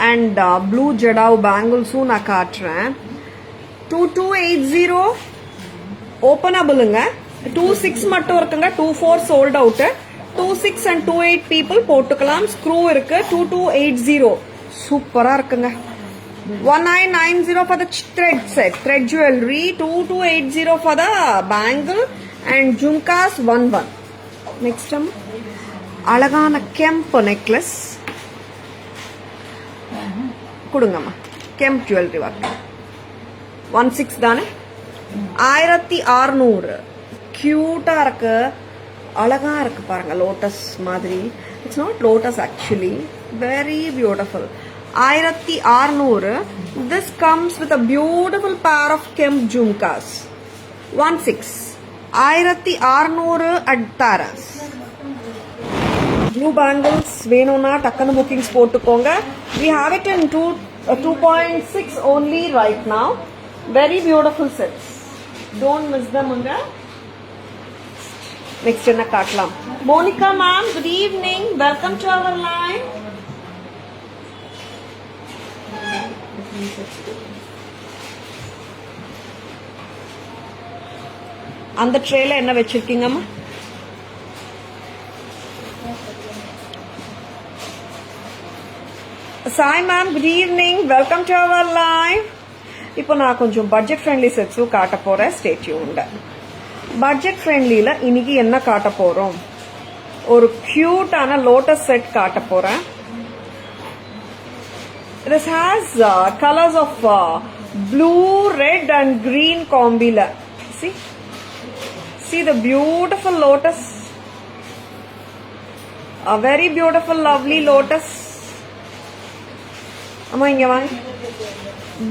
அண்ட் ப்ளூ ஜடாவ் பேங்கிள்ஸும் நான் காட்டுறேன். 2280 ஓப்பனபிளுங்க. 26 மட்டும் இருக்குங்க. 24 சோல்ட் அவுட். 26 and 28 பீப்புள் போட்டுக்கலாம். ஸ்க்ரூ இருக்கு. 2280 சூப்பரா இருக்குங்க. 1990 for the thread set, thread jewelry. 2280 for the bangle and jhumkas 11. Next time, அழகான கெம்ப் நெக்லஸ் கொடுங்கம்மா. கெம்ப் ஜுவல்லரி ஒர்க் 16 தானே. 1600 கியூட்டா இருக்கு, அழகா இருக்கு பாருங்க. லோட்டஸ் மாதிரி. It's not lotus actually. Very beautiful. 1600. This comes with a beautiful pair of Kemp jhumkas. 16. 1600 at Taras. Blue bangles வேணும்னா டக்குனு bookings போட்டுக்கோங்க. We have it in 2.6 only right now. Very beautiful sets. Don't miss them. Next என்ன காட்டலாம்? Monica ma'am, good evening. Welcome to our line. அந்த ட்ரேல என்ன வச்சிருக்கீங்கம்மா? Sai ma'am, good evening. Welcome to our live. இப்போ நான் கொஞ்சம் பட்ஜெட் ஃப்ரெண்ட்லி செட்ஸும் காட்ட போறேன். Stay tuned. பட்ஜெட் ஃப்ரெண்ட்லில இன்னைக்கு என்ன காட்ட போறோம்? ஒரு கியூட்டான லோட்டஸ் செட் காட்ட போறேன். This has colors of blue, red and green combila. See? See the beautiful lotus. A very beautiful, lovely lotus. Amma inga vaanga.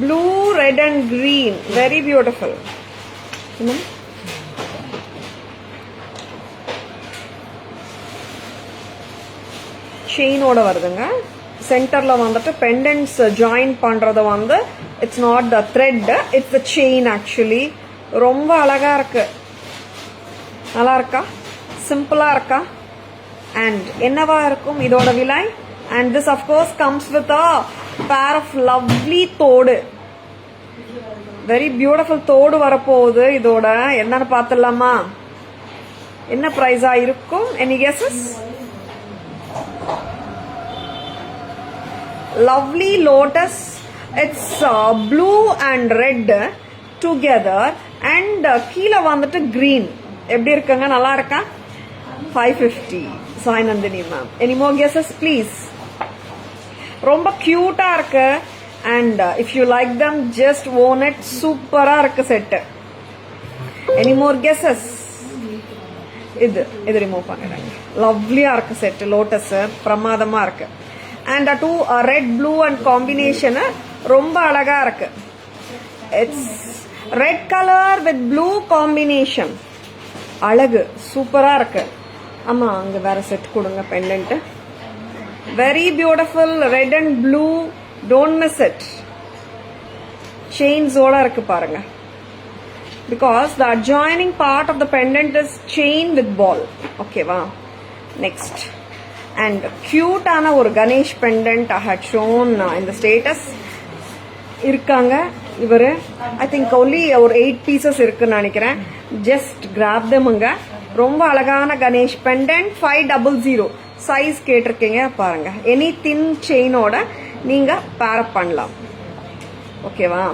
Blue, red and green. Very beautiful. Chain oda varudunga. Centerல வந்துட்டு pendants join பண்றது வந்து it's not the thread, it's the chain actually. ரொம்ப அழகா இருக்கு. நல்லா இருக்கா? சிம்பிளா இருக்கா? And என்னவா இருக்கும் இதோட விலை? And this of course comes with a pair of lovely தோடு. Very beautiful தோடு வரப்போகுது இதோட. என்னன்னு பார்த்தலாமா? என்ன பிரைஸா இருக்கும்? Any guesses? Lovely lotus. It's blue and red together and கீழே வந்துட்டு green. எப்படி இருக்குங்க? நல்லா இருக்கா? 550. Sai Nandini ma'am. Any more guesses please? ரொம்ப கியூட்டா இருக்கு and if you like them just own it. சூப்பரா இருக்கு செட். Any more guesses? இது ரிமூவ் பண்ணிடுங்க. லவ்லியா இருக்கு செட். லோட்டஸ் பிரமாதமா இருக்கு. And a two red blue and combination ரொம்ப அழகா இருக்கு. It's red color with blue combination. அழகு சூப்பரா இருக்கு. ஆமா அங்க வேற செட் கொடுங்க pendant. Very beautiful red and blue. Don't miss it. Chains ஓட இருக்கு பாருங்க. Because the adjoining part of the pendant is chain with ball. Okay வா. Next. And cute ஆன ஒரு Ganesh pendant I had shown in the status. இருக்காங்க இவரு. I think only ஒரு 8 pieces இருக்குன்னு நினைக்கிறேன். Just grab them அங்க. ரொம்ப அழகான Ganesh pendant 500. சைஸ் கேட்டிருக்கீங்க பாருங்க. எனி தின் செயினோட நீங்க பேர் அப் பண்ணலாம். ஓகேவா?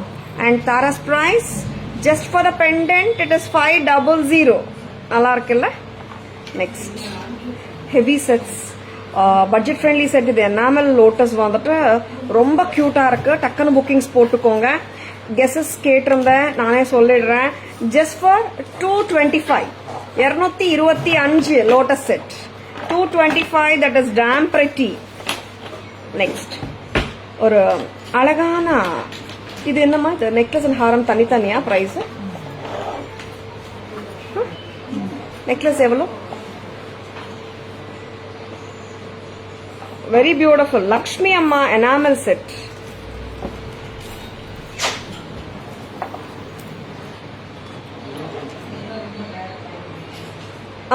And Tara's price just for the pendant it is 500. நல்லா இருக்குல்ல? Next heavy sets. Budget friendly set. இது எனாமல் லோட்டஸ் வந்துட்டு ரொம்ப கியூட்டா இருக்கு. டக்குன்னு புக்கிங்ஸ் போட்டுக்கோங்க. கெஸஸ் கேட்டிருந்தேன் நானே சொல்லிடுறேன். Just for 225. 225 lotus set. 225. that is damn pretty. Next ஒரு அழகான இது என்னமா? இது நெக்லஸ் அண்ட் ஹாரம் தனித்தனியா பிரைஸ்? நெக்லஸ் எவ்வளோ? Very beautiful Lakshmi Amma enamel set.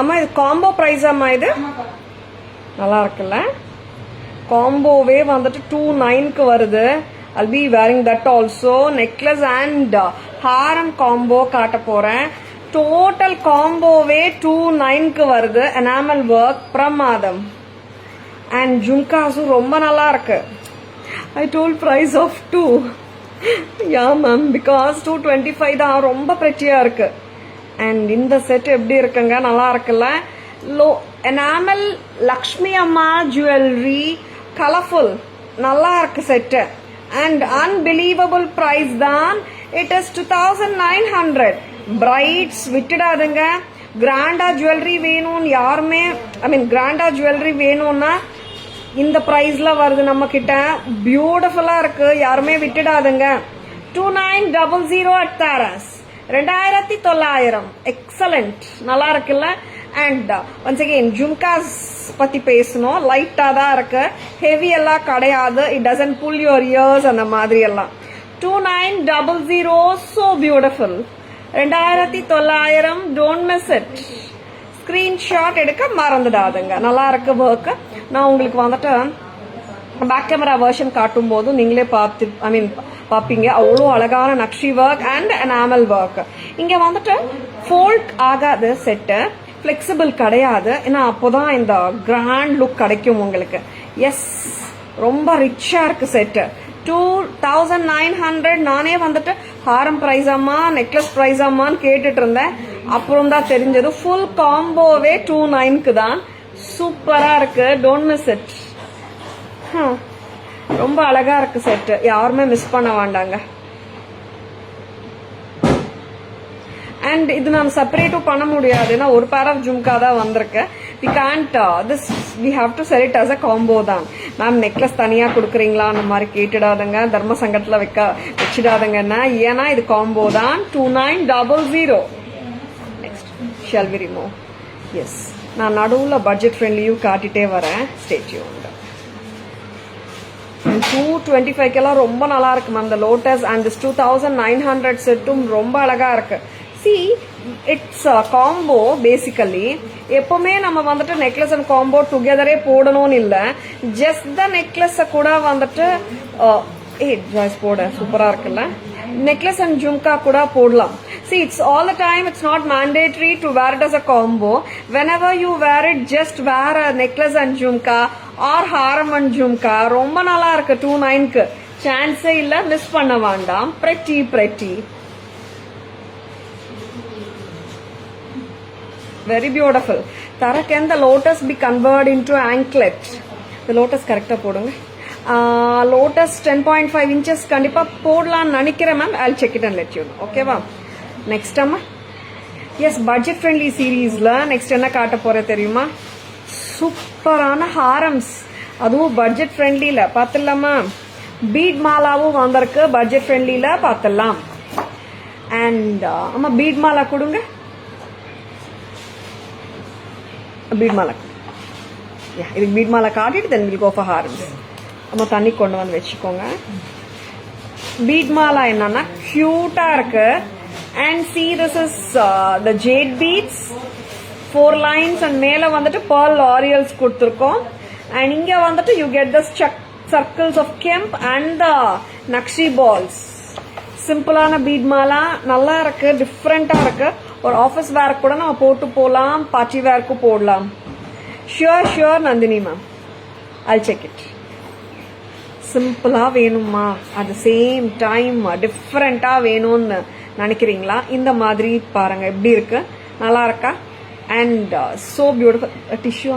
அம்மா இது காம்போ பிரைஸ் அம்மா. இது நல்லா இருக்குல்ல? காம்போவே வந்துட்டு 29க்கு வருது. I'll be wearing that also. Necklace and haram combo காட்ட போறேன். டோட்டல் காம்போவே 29க்கு வருது. enamel work பிரமாதம். And ஜும்காஸு ரொம்ப நல்லா இருக்கு. I told price of 2. Yeah ma'am, because 225 தான். ரொம்ப pretty-ஆ இருக்கு. And இந்த செட் எப்படி இருக்குங்க? நல்லா இருக்குல்ல? enamel Lakshmi Amma jewelry, colorful, நல்லா இருக்கு செட். And unbelievable price தான். It is 2900. Brides விட்டுடாதுங்க. கிராண்டா ஜுவல்லரி வேணும்னு யாருமே கிராண்டா ஜுவல்லரி வேணும்னா இந்த பிரைஸ்ல வருது நம்ம கிட்ட. பியூட்டிஃபுல்லா இருக்கு. யாருமே விட்டுடாதுங்க. 2900 at Taras. 2900. எக்ஸலண்ட். நல்லா இருக்குல்ல? அண்ட் ஒன்ஸ் அகெயின் ஜும்காஸ் பத்தி பேசணும். லைட்டா தான் இருக்கு. ஹெவி எல்லாம் கிடையாது. It doesn't pull your ears அந்த மாதிரி எல்லாம். 2900. so beautiful. 2900. don't miss it. Screenshot எடுக்க மறந்துடாதுங்க. நல்லா இருக்கு ஒர்க். நான் உங்களுக்கு வந்துட்டு பேக் கேமரா வெர்ஷன் காட்டும் போது நீங்களே பாப்பீங்க. அவ்வளோ அழகான nakshi work and enamel work. இங்க வந்துட்டு ஃபோல்ட் ஆகாது செட்டு. ஃபிளெக்சிபிள் கிடையாது. ஏன்னா அப்போதான் இந்த கிராண்ட் லுக் கிடைக்கும் உங்களுக்கு. எஸ் ரொம்ப ரிச்சா இருக்கு செட்டு. 2900. நானே வந்துட்டு ஹாரம் பிரைஸ் ஆமா நெக்லஸ் பிரைஸ் ஆமான்னு கேட்டுட்டு இருந்தேன். அப்புறம் தான் தெரிஞ்சது ஃபுல் காம்போவே 29க்கு தான். சூப்பரா இருக்கு. Don't miss it. ரொம்ப அழகா இருக்கு செட். யாருமே மிஸ் பண்ண வேண்டாங்க. அண்ட் இது நான் செப்பரேட்டும் பண்ண முடியாது, ஏன்னா ஒரு பேர் ஆஃப் ஜும்கா தான் வந்திருக்கு. We can't this, we have to sell it as a combo தான். மேம் நெக்லஸ் தனியாக கொடுக்குறீங்களா அந்த மாதிரி கேட்டுடாதுங்க, தர்ம சங்கத்தில் வச்சிடாதுங்கன்னா, ஏன்னா இது காம்போ தான். 2900. Next shall we remove. Yes, நான் நடுவில் பட்ஜெட் ஃப்ரெண்ட்லியும் காட்டிகிட்டே வரேன். Stay tuned. 225 ரொம்ப நல்லா இருக்கு மேம். இந்த லோட்டஸ் அண்ட் திஸ் 2900 செட்டும் ரொம்ப அழகா இருக்கு. C, it's combo. பேசிக்கலி எப்பவுமே நம்ம வந்துட்டு நெக்லஸ் அண்ட் காம்போ டுகெதரே போடணும்னு இல்லை. ஜஸ்ட் த நெக்லஸ் கூட வந்துட்டு ஜாய்ஸ் போட சூப்பரா இருக்குல்ல. necklace and jhumka kuda podlam. See, it's all the time, it's not mandatory to wear it as a combo. Whenever you wear it, just wear a necklace and jhumka or haram and jhumka. Romba nalla irukku 29 ku. Chance illa, miss panna vandam. Pretty. Very beautiful. Tara, can the lotus be converted into anklet? The lotus correct podunga. Lotus 10.5 inches kandipa podlaan nanikiren ma'am. I'll check it and let you know. Okay va. Next amma, yes, budget friendly series la next enna kaata pore theriyuma, super ana harams, adu budget friendly la paathalama. Bead malavu vandarku budget friendly la paathalam. And amma bead mala kudunga. Bead mala, yeah, idu bead mala kaatittu then we'll go for harams. நம்ம தண்ணி கொண்டு வந்து வச்சுக்கோங்க. Beat Mala என்னன்னா கியூட்டா இருக்கு. And see, this is the jade beads 4 lines and மேல வந்துட்டு pearl orioles கொடுத்துருக்கோம். அண்ட் இங்க வந்துட்டு you get the circles of kemp and the nakshi balls. சிம்பிளான பீட் மாலா நல்லா இருக்கு, டிஃப்ரெண்டா இருக்கு. ஒரு ஆஃபீஸ் வேர் கூட நம்ம போட்டு போகலாம், பார்ட்டி வேர்க்கும் போடலாம். Sure Nandini ma'am, I'll check it. சிம்பிளா வேணுமா, அட் த சேம் டைம் டிஃப்ரெண்டா வேணும்னு நினைக்கிறீங்களா? இந்த மாதிரி பாருங்க எப்படி இருக்கு, நல்லா இருக்கா? அண்ட் சோ பியூட்டிஃபுல் டிஷ்யூ,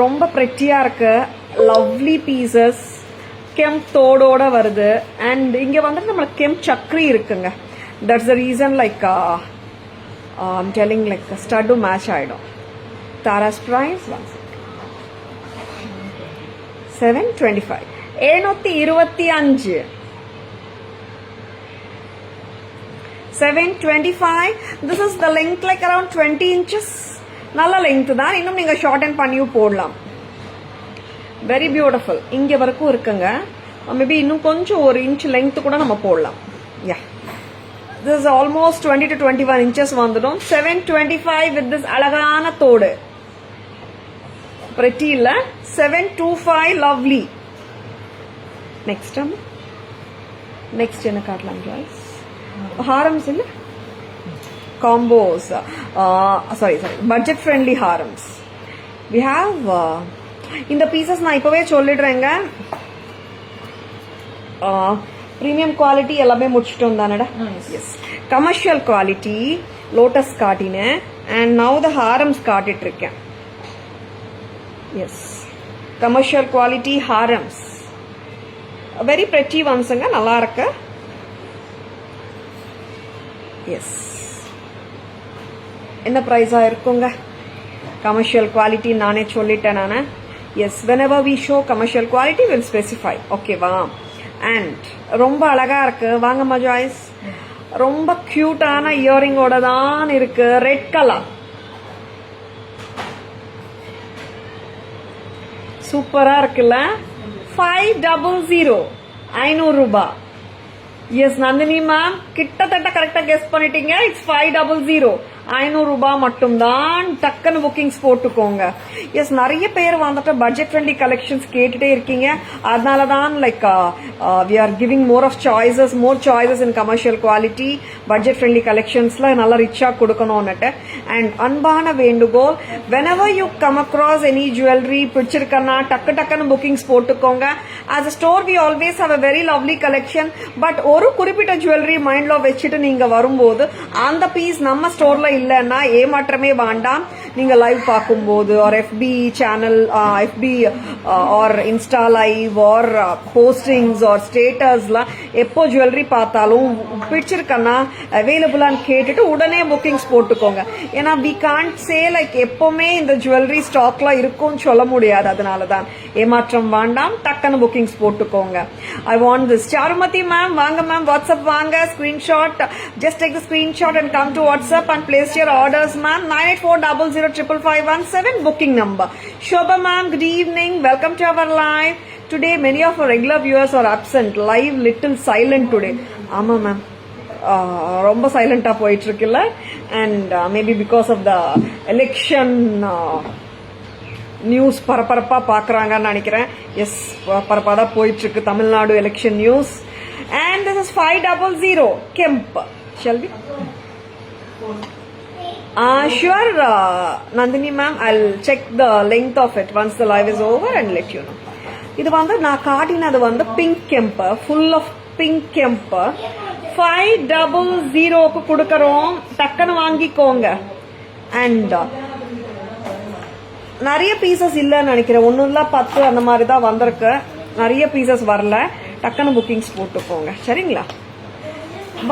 ரொம்ப பிரெட்டியா இருக்கு. லவ்லி பீசஸ், கெம்ப் தோடோட வருது. அண்ட் இங்க வந்துட்டு நம்மளுக்கு கெம்ப் சக்கரி இருக்குங்க. That's the reason like I'm telling like ஸ்டட்டும் மேட்ச் ஆயிடும். Taras price 725. 725. 725. This is the length like around 20 inches. நல்ல லெங்த் தான். இன்னும் நீங்க ஷார்ட் அண்ட் பண்ணியும் போடலாம். Very beautiful. இங்க வரைக்கும் இருக்குங்க. மேபி இன்னும் கொஞ்சம் ஒரு இன்ச் லெங்த் கூட நம்ம போடலாம். யா, this is almost 20 to 21 inches வந்துடும். 725 with this அழகான தோடு. pretty இல்ல? 725 lovely. Next என்ன காட்டலாம் guys? Harams இல்ல, combos, sorry, budget friendly harams. We have இந்த பீசஸ் நான் இப்பவே சொல்லிடுறேங்க. பிரீமியம் குவாலிட்டி எல்லாமே முடிச்சிட்டோம் தானடா? எஸ், கமர்ஷியல் குவாலிட்டி லோட்டஸ் காட்டினேன். அண்ட் நவ் த ஹாரம்ஸ் காட்டிட்டு இருக்கேன். Yes, commercial quality harams, very pretty ஒன்ஸுங்க, நல்லா இருக்கு. எஸ், என்ன பிரைஸா இருக்குங்க? கமர்ஷியல் குவாலிட்டி நானே சொல்லிட்டேன் நானு. Yes, whenever we show commercial quality we'll specify. ஓகேவா? அண்ட் ரொம்ப அழகா இருக்கு. வாங்க மஜாய்ஸ், ரொம்ப கியூட்டான இயரிங்கோட தான் இருக்கு. ரெட் கலர், சூப்பரா இருக்குல்ல? 500, 500 ரூபாய். எஸ் நந்தினி மேம், கிட்டத்தட்ட கரெக்டா கெஸ் பண்ணிட்டீங்க. இட்ஸ் 500, 500 ரூபாய் மட்டும்தான். டக்குன்னு புக்கிங்ஸ் போட்டுக்கோங்க. எஸ், நிறைய பேர் வந்துட்டு பட்ஜெட் ஃப்ரெண்ட்லி கலெக்ஷன்ஸ் கேட்டுட்டே இருக்கீங்க. அதனாலதான் like we are giving more choices in commercial quality budget friendly கலெக்ஷன்ஸ்ல நல்லா ரிச்சா கொடுக்கணும்னுட்டு. அண்ட் அன்பான வேண்டுகோள், whenever you come across any jewelry பிடிச்சிருக்கன்னா டக்குன்னு புக்கிங்ஸ் போட்டுக்கோங்க. as a store we always have a very lovely collection. But ஒரு குறிப்பிட்ட ஜுவல்லரி மைண்ட்ல வச்சுட்டு நீங்க வரும்போது அந்த பீஸ் நம்ம ஸ்டோர்ல இல்லைன்னா ஏமாற்றமே வேண்டாம். நீங்கள் லைவ் பார்க்கும்போது or FB channel, FB or insta live or postings or ஸ்டேட்டஸ்லாம் எப்போ ஜுவல்லரி பார்த்தாலும் பிடிச்சிருக்கன்னா அவைலபிளான்னு கேட்டுட்டு உடனே புக்கிங்ஸ் போட்டுக்கோங்க. ஏன்னா வி கான்ட் சே லைக் எப்பவுமே இந்த ஜுவல்லரி ஸ்டாக்ல இருக்கும்னு சொல்ல முடியாது. அதனால தான் ஏமாற்றம் வேண்டாம், டக்குன்னு புக்கிங்ஸ் போட்டுக்கோங்க. I want this. Charumathi ma'am வாங்க மேம், வாட்ஸ்அப் வாங்க, screenshot, just take the screenshot and come to WhatsApp and place your orders ma'am. 9840055517 booking number. Shobha ma'am, good evening. Welcome to our live. Today many of our regular viewers are absent. Live little silent today. ஆமா ma'am, ரொம்ப சைலண்டா போயிட்டு இருக்குல்ல. And maybe because of the election news பரபரப்பா பாக்குறாங்கன்னு நினைக்கிறேன். Yes, பரப்பா தான் போயிட்டு இருக்கு Tamil Nadu election news. And this is 500 Kemp. Shall we? Sure, Nandini ma'am, I'll check the length of it once the live is over and let you know. இது வந்து நான் காட்டினது வந்து பிங்க் கெம்ப், ஃபுல் ஆஃப் பிங்க் கெம்ப். 500 கொடுக்கறோம், டக்குன்னு வாங்கிக்கோங்க. அண்ட் நிறைய pieces இல்லைன்னு நினைக்கிறேன், 1 இல்ல 10 அந்த மாதிரி தான் வந்திருக்கு. நிறைய பீசஸ் வரல, டக்குன்னு புக்கிங்ஸ் போட்டுக்கோங்க. சரிங்களா?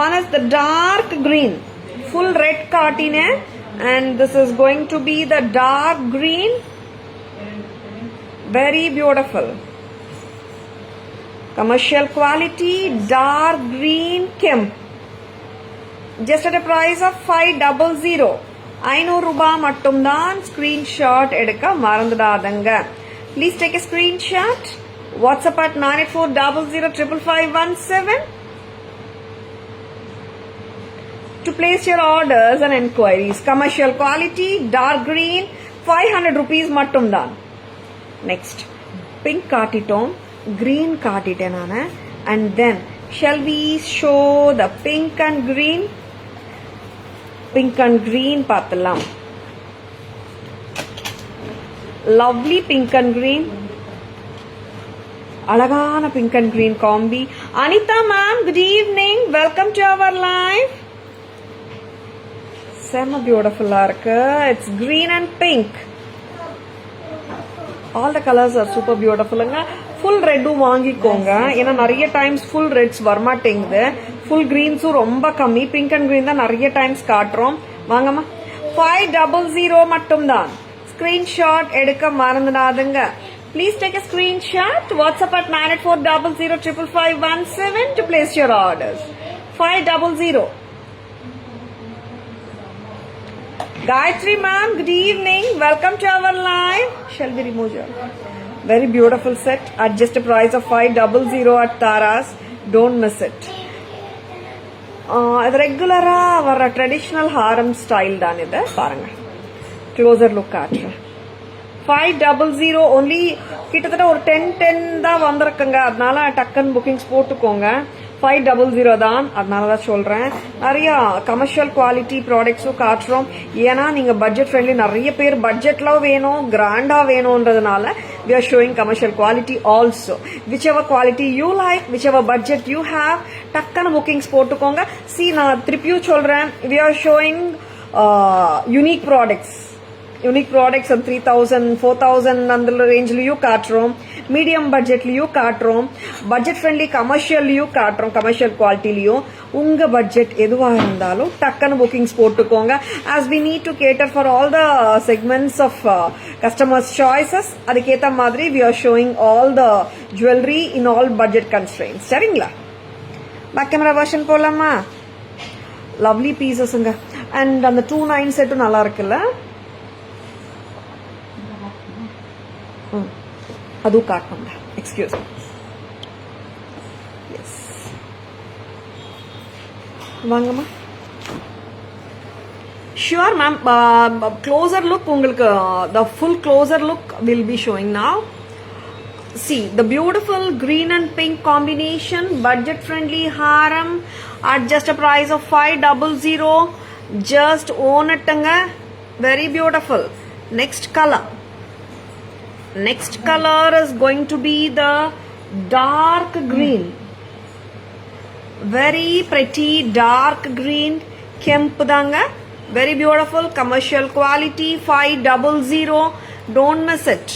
One is the dark green, full red காட்டினே, and this is going to be the dark green, very beautiful commercial quality dark green Kemp, just at a price of 500. 500 ரூபாய் மட்டும்தான். ஸ்கிரீன்ஷாட் எடுக்க மறந்துடாதங்க. Please take a screenshot. WhatsApp at 9840055517 to place your orders and enquiries. Commercial quality dark green, 500 rupees mattumdan. Next, pink kaatitom, green kaatite nana, and then shall we show the pink and green? Pink and green paathalam. Lovely pink and green. Alagana pink and green combi. Anita ma'am, good evening. Welcome to our live. செம்ம பியூட்டிஃபுல்லா இருக்கு. It's green and pink. All the colours are super பியூட்டிஃபுல்லுங்க. Full ரெட்டும் வாங்கிக்கோங்க, ஏன்னா நிறைய times full reds வரமாட்டேங்குது. Full கிரீன்ஸும் ரொம்ப கம்மி. பிங்க் அண்ட் கிரீன் தான் நிறைய டைம்ஸ் காட்டுறோம். வாங்கம்மா. 500 மட்டும்தான். ஸ்கிரீன்ஷாட் எடுக்க மறந்துடாதுங்க. Please take a screenshot. WhatsApp at 9840055517 to place your orders. 500. Gayatri ma'am, good evening. Welcome to our live. Shall we remove your very beautiful set at just a price of 500 at Taras. Don't miss it. இது ரெகுலரா வர traditional ஹாரம் style தான். இது பாருங்க, closer look காட்டுறேன். 500 only. கிட்டத்தட்ட ஒரு 10 தான் வந்திருக்குங்க. அதனால டக்கன் புக்கிங்ஸ் போட்டுக்கோங்க. 500 தான், அதனாலதான் சொல்றேன். நிறைய கமர்ஷியல் குவாலிட்டி ப்ராடக்ட்ஸும் காட்டுறோம். ஏன்னா நீங்க பட்ஜெட் ஃப்ரெண்ட்லி, நிறைய பேர் பட்ஜெட்ல வேணும், கிராண்டா வேணும்ன்றதுனால we are showing commercial quality also. Whichever quality you like, whichever budget you have, டக்குன்னு புக்கிங்ஸ் போட்டுக்கோங்க. நான் திருப்பியும் சொல்றேன், we are showing unique products. Unique products 3000 4000 அந்த ரேஞ்ச்லயும் காட்டுறோம். மீடியம் பட்ஜெட்லயும் காட்டுறோம். பட்ஜெட் ஃப்ரெண்ட்லி கமர்ஷியல்லையும் காட்டுறோம். கமர்ஷியல் குவாலிட்டிலையும் உங்க பட்ஜெட் எதுவா இருந்தாலும் டக்குன்னு புக்கிங்ஸ் போட்டுக்கோங்க. as we need to cater for all the segments of customers choices, அதுக்கேத்த மாதிரி we are showing all the jewelry in all budget constraints. சரிங்களா? பேக் கேமரா வெர்ஷன் போலாமா? லவ்லி பீசஸ்ங்க. அண்ட் அந்த 29 செட்டும் நல்லா இருக்குல்ல, அதுவும் காட்டணுங்க. Excuse me. எஸ், வாங்கம்மா. Sure ma'am. க்ளோசர் லுக் உங்களுக்கு, the full closer look will be showing now. See the beautiful green and pink combination, budget friendly haram at just a price of 500. Just own it anga. Very beautiful. Next color is going to be the dark green. Very pretty dark green Kemp danga. Very beautiful commercial quality 500. Don't miss it.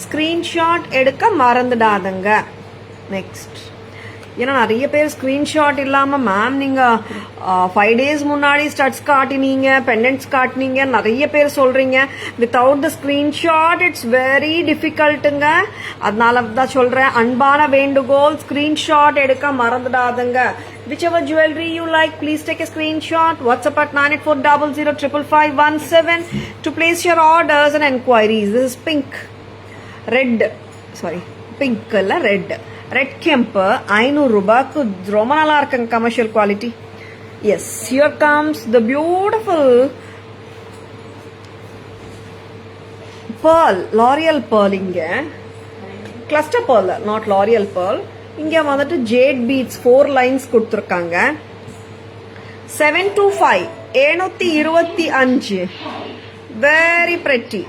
Screenshot எடுக்க மறந்துடாதங்க. Next. ஏன்னா நிறைய பேர் screenshot இல்லாமல் ma'am நீங்கள் 5 days முன்னாடி studs காட்டினீங்க, பெண்டன்ட்ஸ் காட்டினீங்க, நிறைய பேர் சொல்கிறீங்க. Without the screenshot it's very டிஃபிகல்ட்டுங்க. அதனால தான் சொல்கிறேன், அன்பான வேண்டுகோள், ஸ்க்ரீன்ஷாட் எடுக்க மறந்துடாதுங்க. Whichever jewelry you like, please take a screenshot. WhatsApp at 9840055517 to place your orders and enquiries. This is pink. Red. Sorry. Pink color, red. Red kemp 500 ரூபாய்க்கு ரொம்ப நல்லா இருக்குங்க. Commercial quality. Yes, here comes the beautiful pearl, laurel pearl. இங்க cluster pearl, not laurel pearl. இங்க வந்துட்டு jade beads 4 lines கொடுத்துருக்காங்க. 725 725. Very pretty,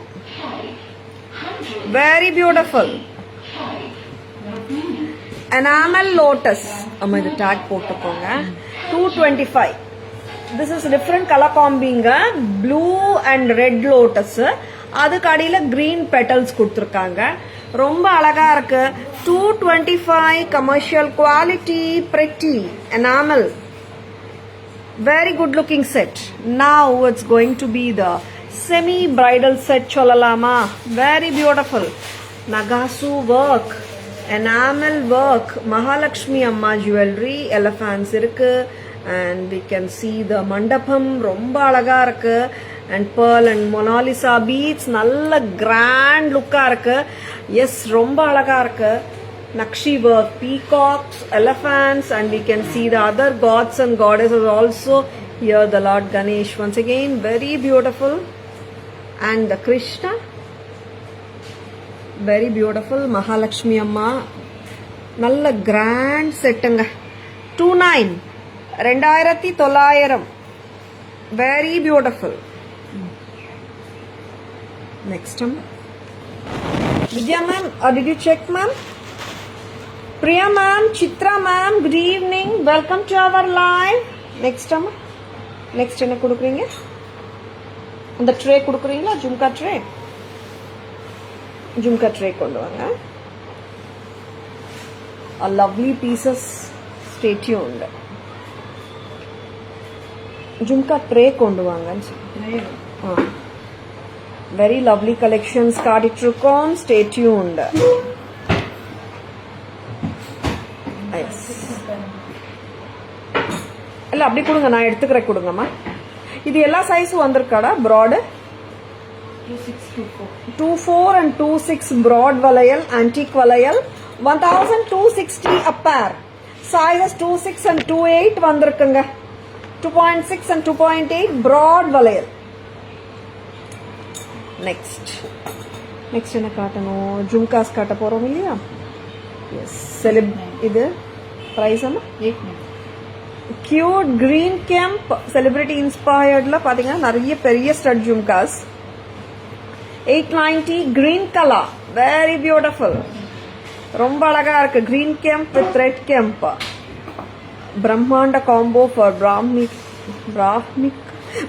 very beautiful. Enamel lotus. அம்மா இது டேக் போட்டுக்கோங்க. 225. This is different color combinga. Blue and red lotus. அதுக்கு அடியில green petals கொடுத்துருக்காங்க. ரொம்ப அழகா இருக்கு. 225 commercial quality, pretty enamel. Very good looking set. Now it's going to be the semi bridal set சொல்லலாமா. Very beautiful. Nagasu work, enamel work, Mahalakshmi Amma jewelry, elephants irukku, and we can see the mandapam romba alaga irukku, and pearl and Mona Lisa beads nalla grand look ah irukku. Yes, romba alaga irukku. Nakshi work, peacocks, elephants, and we can see the other gods and goddesses also. Here the Lord Ganesh once again, very beautiful, and the Krishna, very beautiful. Mahalakshmi Amma nalla grand settunga. 29 very beautiful. Next one, Vidya ma'am, did you check ma'am? Priya ma'am, Chitra ma'am, good evening, welcome to our live. Next one, next என்ன கொடுக்குறீங்க? அந்த tray கொடுக்குறீங்களா? Jhumka tray, jhumka tray கொண்டு வாங்க. A lovely pieces, stay tuned. Jhumka tray கொண்டு வாங்க. Very lovely collections காட்டிட்டு இருக்கோம். Stay tuned. Yes. இல்ல அப்படி கொடுங்க, நான் எடுத்துக்கிறேன். கொடுங்கம்மா. இது எல்லா சைஸும் வந்திருக்காடா? Broad 24 and 26 broad valayal, antique valayal, 1260 a pair. Sizes 26 and 28 வந்திருக்குங்க. 2.6 and 2.8 broad valayal. Next என்ன காட்டணும்? ஜும்காஸ் காட்ட போறோம் இல்லையா? Yes, celeb. இது பிரைஸ் என்ன? கியூட் கிரீன் கேம்ப் செலிபிரிட்டி இன்ஸ்பயர்ட்ல பாத்தீங்கன்னா நிறைய பெரிய stud jhumkas. 890 green color, very beautiful. ரொம்ப அழகா இருக்கு. green kemp with red kemp. பிரம்மாண்ட காம்போ ஃபார்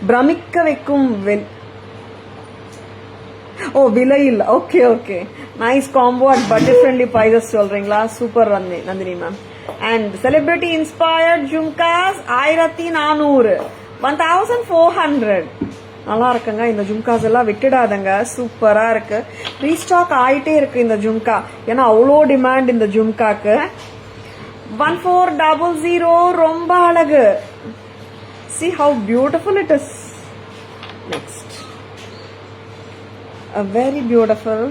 பிரமிக்க வைக்கும் விலையில். Okay okay, nice combo at budget friendly prices சொல்றீங்களா? Super Nandini ma'am. And celebrity inspired jhumkas 1400, 1400. நல்லா இருக்குங்க. இந்த ஜும்காஸ் எல்லாம் விட்டுடாதங்க, சூப்பரா இருக்கு. ரீஸ்டாக் ஆயிட்டே இருக்கு இந்த ஜும்கா, ஏன்னா அவ்வளோ டிமாண்ட் இந்த ஜும்காக்கு. 1400, ரொம்ப அழகு. See how beautiful it is. Next, a very beautiful,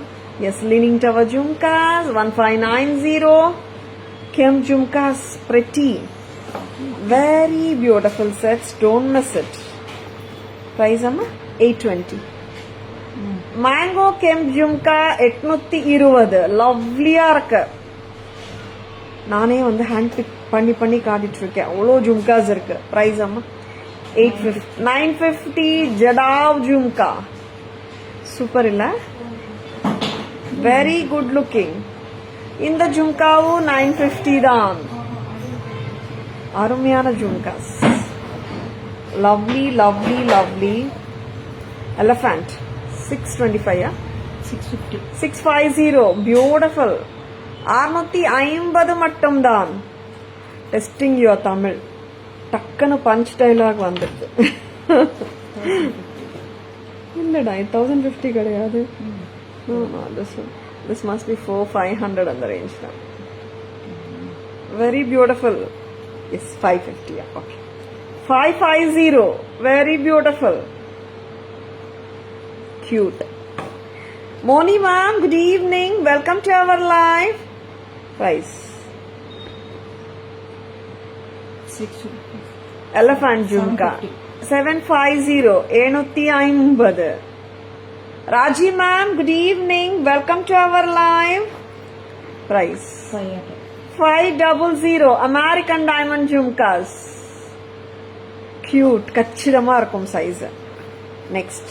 yes, leaning tower jumkas 1590. Kem jumkas, pretty, very beautiful sets. Don't miss it. Price amma 820. Mango kem jumka 820. லவ்லியா இருக்கு. நானே வந்து ஹேண்ட் பிக் பண்ணி காட்டிட்டு இருக்கேன். அவ்வளோ ஜும்காஸ் இருக்கு. பிரைஸ் அம்மா 850. 950 ஜடாவ் ஜும்கா. சூப்பர் இல்ல? Very good looking. இந்த ஜும்காவும் 950 தான். அருமையான ஜும்காஸ். lovely elephant. 625 650 beautiful. 650 மட்டும்தான். Testing your Tamil. டக்குன்னு பஞ்ச் டைலாக் வந்துடுது. இல்லடா 1050 கிடையாது. This must be 400-500 on the range now. Very beautiful. Yes, 550. Yeah, okay. 550. Very beautiful. Cute. Moni ma'am, good evening. Welcome to our live. Price. 650. Elephant Jhumka. 750. 750. Raji ma'am, good evening. Welcome to our live. Price. 500. American diamond Jhumkas. Cute. கச்சிதமா இருக்கும் size. Next.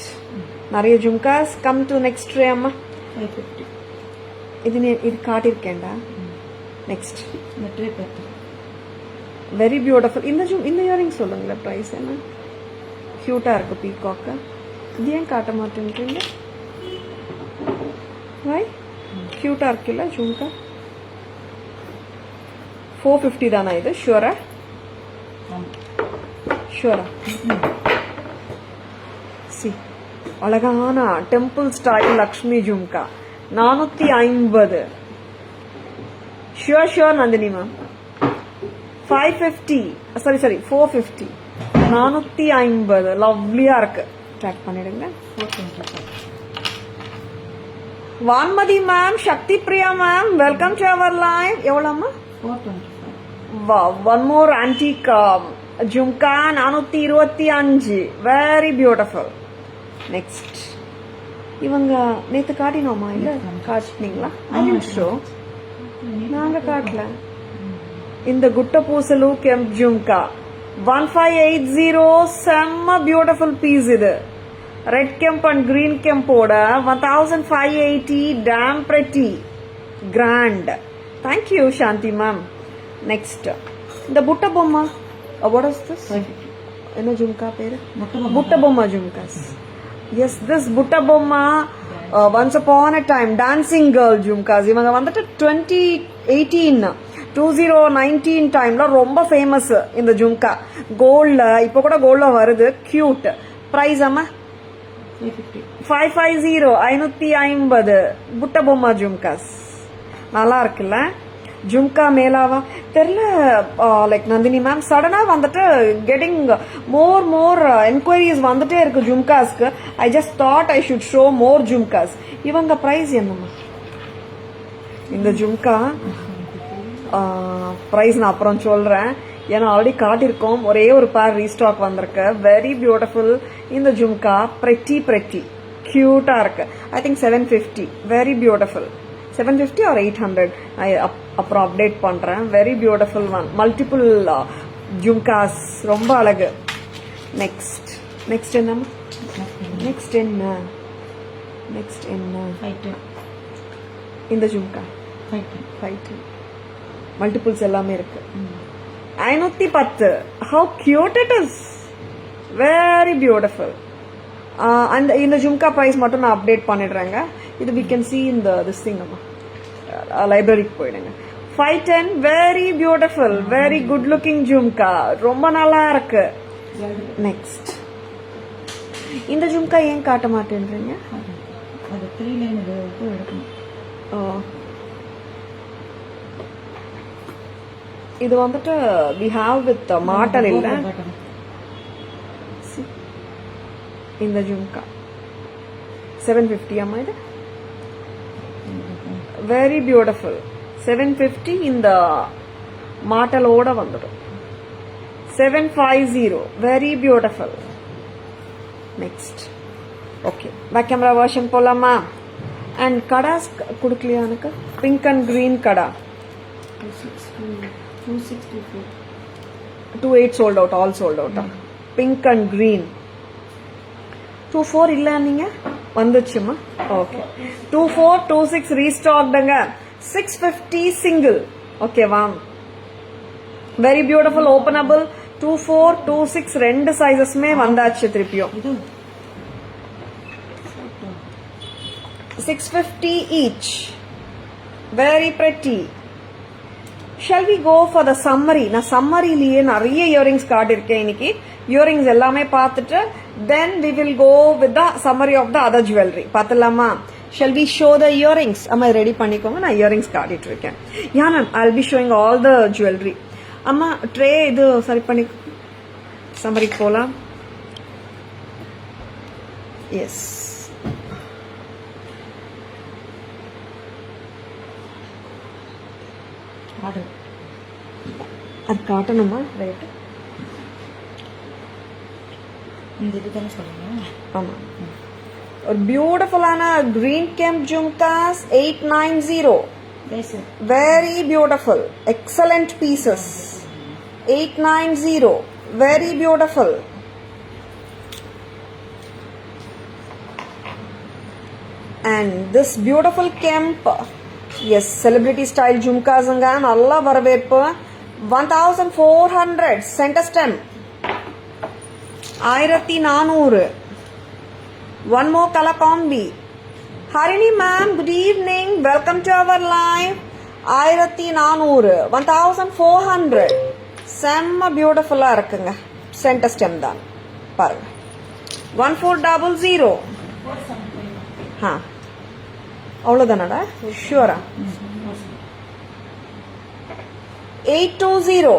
நிறைய jhumkas. Come to next tray அம்மா. 550. இது காட்டிருக்கேன்டா. Next. இந்த tray பார்த்து. Very beautiful. இந்த earring சொல்லுங்களேன் price என்ன. கியூட்டா இருக்கு பீகாக்கு. இது ஏன் காட்ட மாட்டேன்றீங்க? வை கியூட்டா இருக்குல்ல ஜும்கா. 450 தானா இது? ஷூரா? ஷூரா? சி அழகான temple style Lakshmi jhumka 450. Sure Nandini ma'am. 550. Sorry 450. 450 லவ்லியா இருக்கு. ட்ராக் பண்ணிடுங்க. 425. Vanmathi ma'am, Shakti Priya ma'am, welcome to our live. எவ்வளோம்மா? 425. One more antique jhumka 425. Very beautiful. Next இவங்க நேத்து காட்டினோமா? இல்ல காட்டினீங்களா? ஷோ நாங்க காட்டல. இந்த குட்ட பூசலு கெம்ப் ஜும்கா 1580. செம்ம பியூட்டிஃபுல் பீஸ் இது. ரெட் கெம்ப் அண்ட் கிரீன் கெம்போட 1580. Damn pretty grand. Thank you Shanthi ma'am. Next இந்த புட்ட பொம்மா. What is this? என்ன ஜும்கா பேரு? புட்ட பொம்மா jhumkas. Yes, this Butta Bomma, once upon a time, dancing girl jhumkas. இவங்க வந்துட்டு 2019 டைம்ல ரொம்ப ஃபேமஸ் இந்த ஜும்கா. கோல்ட்ல இப்போ கூட கோல்ட்ல வருது. கியூட். பிரைஸ் அம்மா? 550. 550 புட்ட பொம்மா ஜும்காஸ். நல்லா இருக்குல்ல? ஜும்கா மேலாவா தெரியல. லைக் நந்தினி மேம் சடனா வந்துட்டு கெட்டிங் மோர் என்கொயரிஸ் வந்துட்டே இருக்கு ஜும்காஸ்க்கு. I just thought I should show more jhumkas. இவங்க பிரைஸ் என்னம்மா? இந்த ஜும்கா பிரைஸ் நான் அப்புறம் சொல்றேன். ஏன்னா ஆல்ரெடி காட்டியிருக்கோம். ஒரே ஒரு பேர் ரீஸ்டாக் வந்திருக்கு. வெரி பியூட்டிஃபுல் இந்த ஜும்கா. பிரெட்டி கியூட்டா இருக்கு. I think 750. Very beautiful. 750 or 800. அப்புறம் அப்டேட் பண்றேன். Very beautiful one. Multiple jhumkas. ரொம்ப அழகு. நெக்ஸ்ட் என்ன? நெக்ஸ்ட் என்ன? இந்த ஜும்கா 510. மல்டிபிள்ஸ் எல்லாமே இருக்கு. 510. How cute it is. Very beautiful. அந்த இந்த ஜும்கா பிரைஸ் மட்டும் நான் அப்டேட் பண்ணிடுறேங்க. இது we can see in this thing அம்மா. லைப்ரரிக்கு போயிடுங்க. 510. Very beautiful. Very good looking jhumka. ரொம்ப நல்லா இருக்கு. நெக்ஸ்ட் இந்த ஜும்கா ஏன் காட்ட மாட்டேன்றீங்க? இது வந்துட்டு we have with மாட்டல் இல்ல. இந்த ஜும்கா 750 அம்மா இது. Very beautiful. 750 இந்த மாட்டலோட வந்துடும். 750. Very beautiful. Next okay back camera version போலாமா? அண்ட் கடாஸ் கொடுக்கலையா எனக்கு? Pink and green kada 28 sold out. All sold அவுட்டா? பிங்க் அண்ட் கிரீன் 24 இல்ல நீங்க வந்துச்சுமா? ஓகே. 2426 ரீஸ்டாக்டுங்க. 650 சிங்கிள். ஓகேவா? வெரி பியூட்டிஃபுல் ஓபனபிள் 24, 26 ரெண்டு சைஸஸ்மே வந்தாச்சு திருப்பியும். இது 650 each. Very pretty. Shall we go for the summary? நான் சம்மரிலேயே நிறைய இயரிங்ஸ் காட்டியிருக்கேன் இன்னைக்கு. இயரிங்ஸ் எல்லாமே பார்த்துட்டு then we will go with the summary of the other jewelry. பார்த்தலாமா? Shall we show the earrings? அம்மா ரெடி பண்ணிக்கோங்க, நான் இயரிங்ஸ் காட்டிட்டு இருக்கேன். Yeah ma'am, I'll be showing all the jewelry. அம்மா ட்ரே இது சரி பண்ணி சம்மரிக்கு போலாம். எஸ், ஆர்டர் அது காட்டணுமா? ரைட்டு, இந்த இது தானே சொல்லுங்க. ஆமா. ஒரு பியூட்டிஃபுல்லான கிரீன் கெம்ப் ஜும்காஸ் 890. பேசு. Very beautiful, excellent pieces. 890, very beautiful. And this beautiful kemp, yes, celebrity style jhumkas anga nalla varaverpu. 1400 center stem. 1400. One more color combi. Harini ma'am, good evening. Welcome to our live. 1400, 1400. செம்ம பியூட்டிஃபுல்லா இருக்குங்க. Centre stem தான் பாருங்க. 1400. அவ்வளோதானடா? ஷூரா? 820.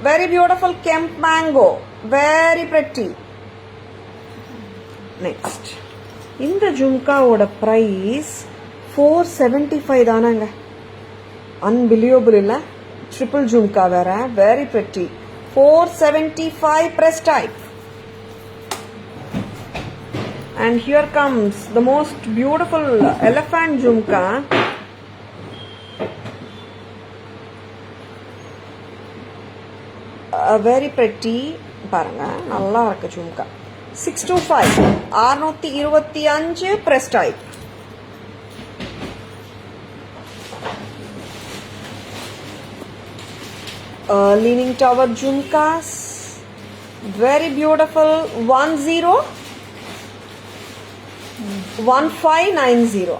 Very beautiful kemp mango, very pretty. Next, இந்த ஜும்காவோட price 475 தானாங்க. அன்பிலியபிள் இல்ல? ட்ரிபிள் ஜும்கா வேற, very pretty. 475 press type. And here comes the most beautiful elephant jhumka. Very pretty. பாருங்க, நல்லா இருக்கு jhumka. 625, 625 press type. Leaning tower jhumkas, very beautiful. 1590,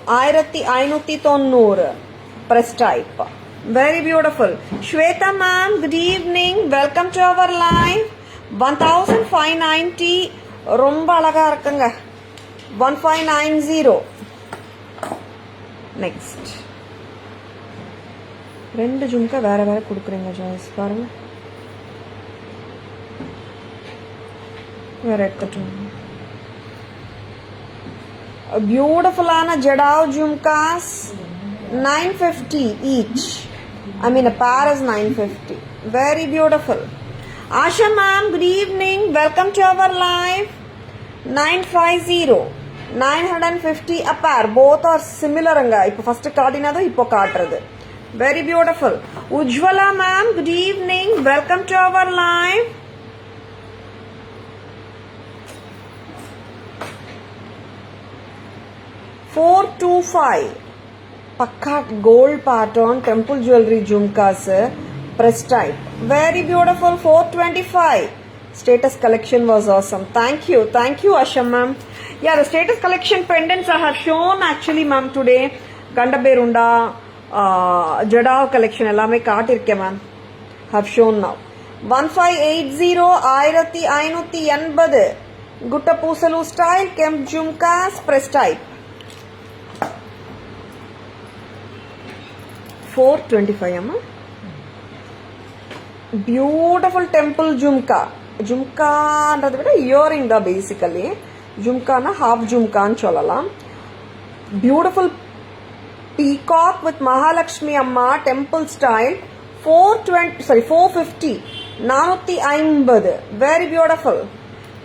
1590 press type, very beautiful. Shweta ma'am, good evening, welcome to our live. 1590, ரொம்ப அழகா இருக்குங்க. 1590. Next, ரெண்டு ஜும்கா வேற வேற கொடுக்குறீங்க ஜாய்ஸ், பாருங்க. வேற எடுத்துட்டோம். பியூட்டிஃபுல்லான jadau jhumkas 950 each. I mean a pair is 950. Very beautiful. Asha ma'am, good evening, welcome to our live. 950, 950 a pair. Both are similar anga. இப்போ first காட்டினது இப்போ காட்டுறது. Very beautiful. Ujjwala ma'am, good evening, welcome to our live. $425 pakka gold pattern temple jewelry jhumkas, press type, very beautiful. 425. Status collection was awesome. Thank you Asha ma'am. Yeah, the status collection pendants I have shown actually ma'am today. Gandaberunda Jadav collection ellame kaattirke ma'am, have shown now. 1580, 1580 Gutta Pusalu style Kemp jhumkas, press type. 425 amma. Beautiful temple jhumka. ஜும்கான்றதை விட earring தான் basically. ஜும்கானா half ஜும்கான்னு சொல்லலாம். Beautiful peacock with Mahalakshmi அம்மா temple style. 450, 450. Very beautiful.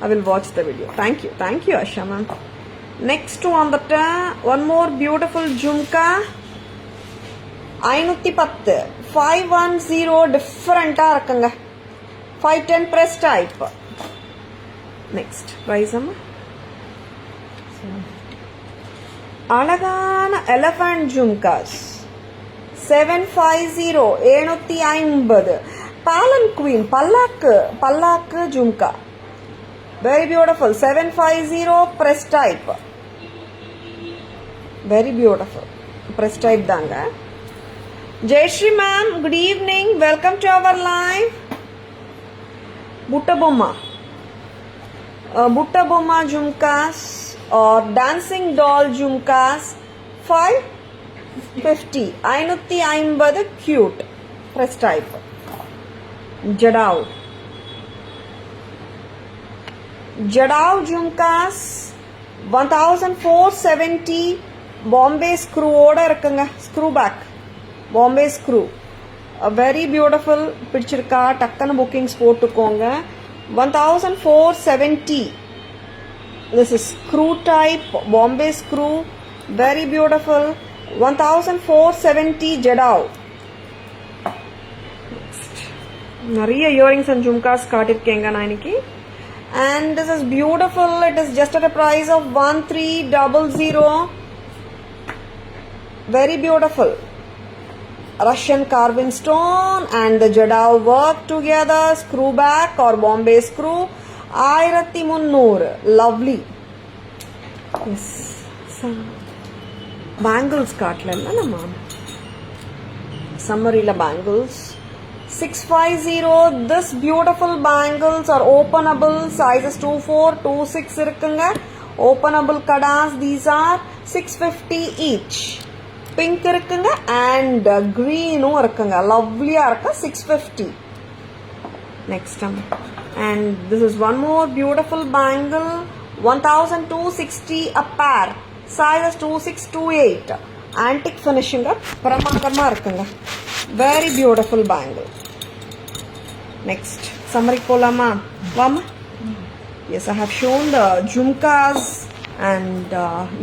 I will watch the video. Thank you Asha ma'am. Next வந்துட்டு one more beautiful jhumka 510, 510 டிஃபரெண்டா இருக்குங்க. 510 press type. Next price amma. அழகான elephant jhumkas 750, 750. Palanquin, Pallak Jhumka. Very beautiful. 750 press type. Very beautiful. Press type danga. Jayashri ma'am, good evening. Welcome to our live. Butta Bomma Jhumkas or Dancing Doll Jhumkas 550. 550 cute. Press type. Jadao Jhumkas 1470 Bombay screw oda irukanga. Screw back. Bombay screw. A very beautiful பிடிச்சிருக்கா டக்குன்னு bookings போட்டுக்கோங்க. 1470. This is screw type Bombay screw. Very beautiful. 1470 Jadao. நிறைய earrings and jhumkas காட்டிருக்கேங்க நான் இன்னைக்கு. And this is beautiful. It is just at a price of 1300. Very beautiful. Russian carving stone and the Jadao work together. Screw back or Bombay screw. 1300. Lovely. Yes. Bangles காட்டலன்னா நம்ம சம்மரில bangles. 650. This beautiful bangles are openable. Sizes 24, 26 இருக்குங்க. Openable kadas. These are 650 each. Pink இருக்குங்க and greenும் இருக்குங்க. Lovely-ஆ இருக்கு. 650. Next time. And this is one more beautiful bangle. 1260 a pair. Sizes 26, 28. Antique finishing பிரமாதமா இருக்குங்க. Very beautiful bangle. Next, summary polama. Vama? Yes, I have shown the jhumkas and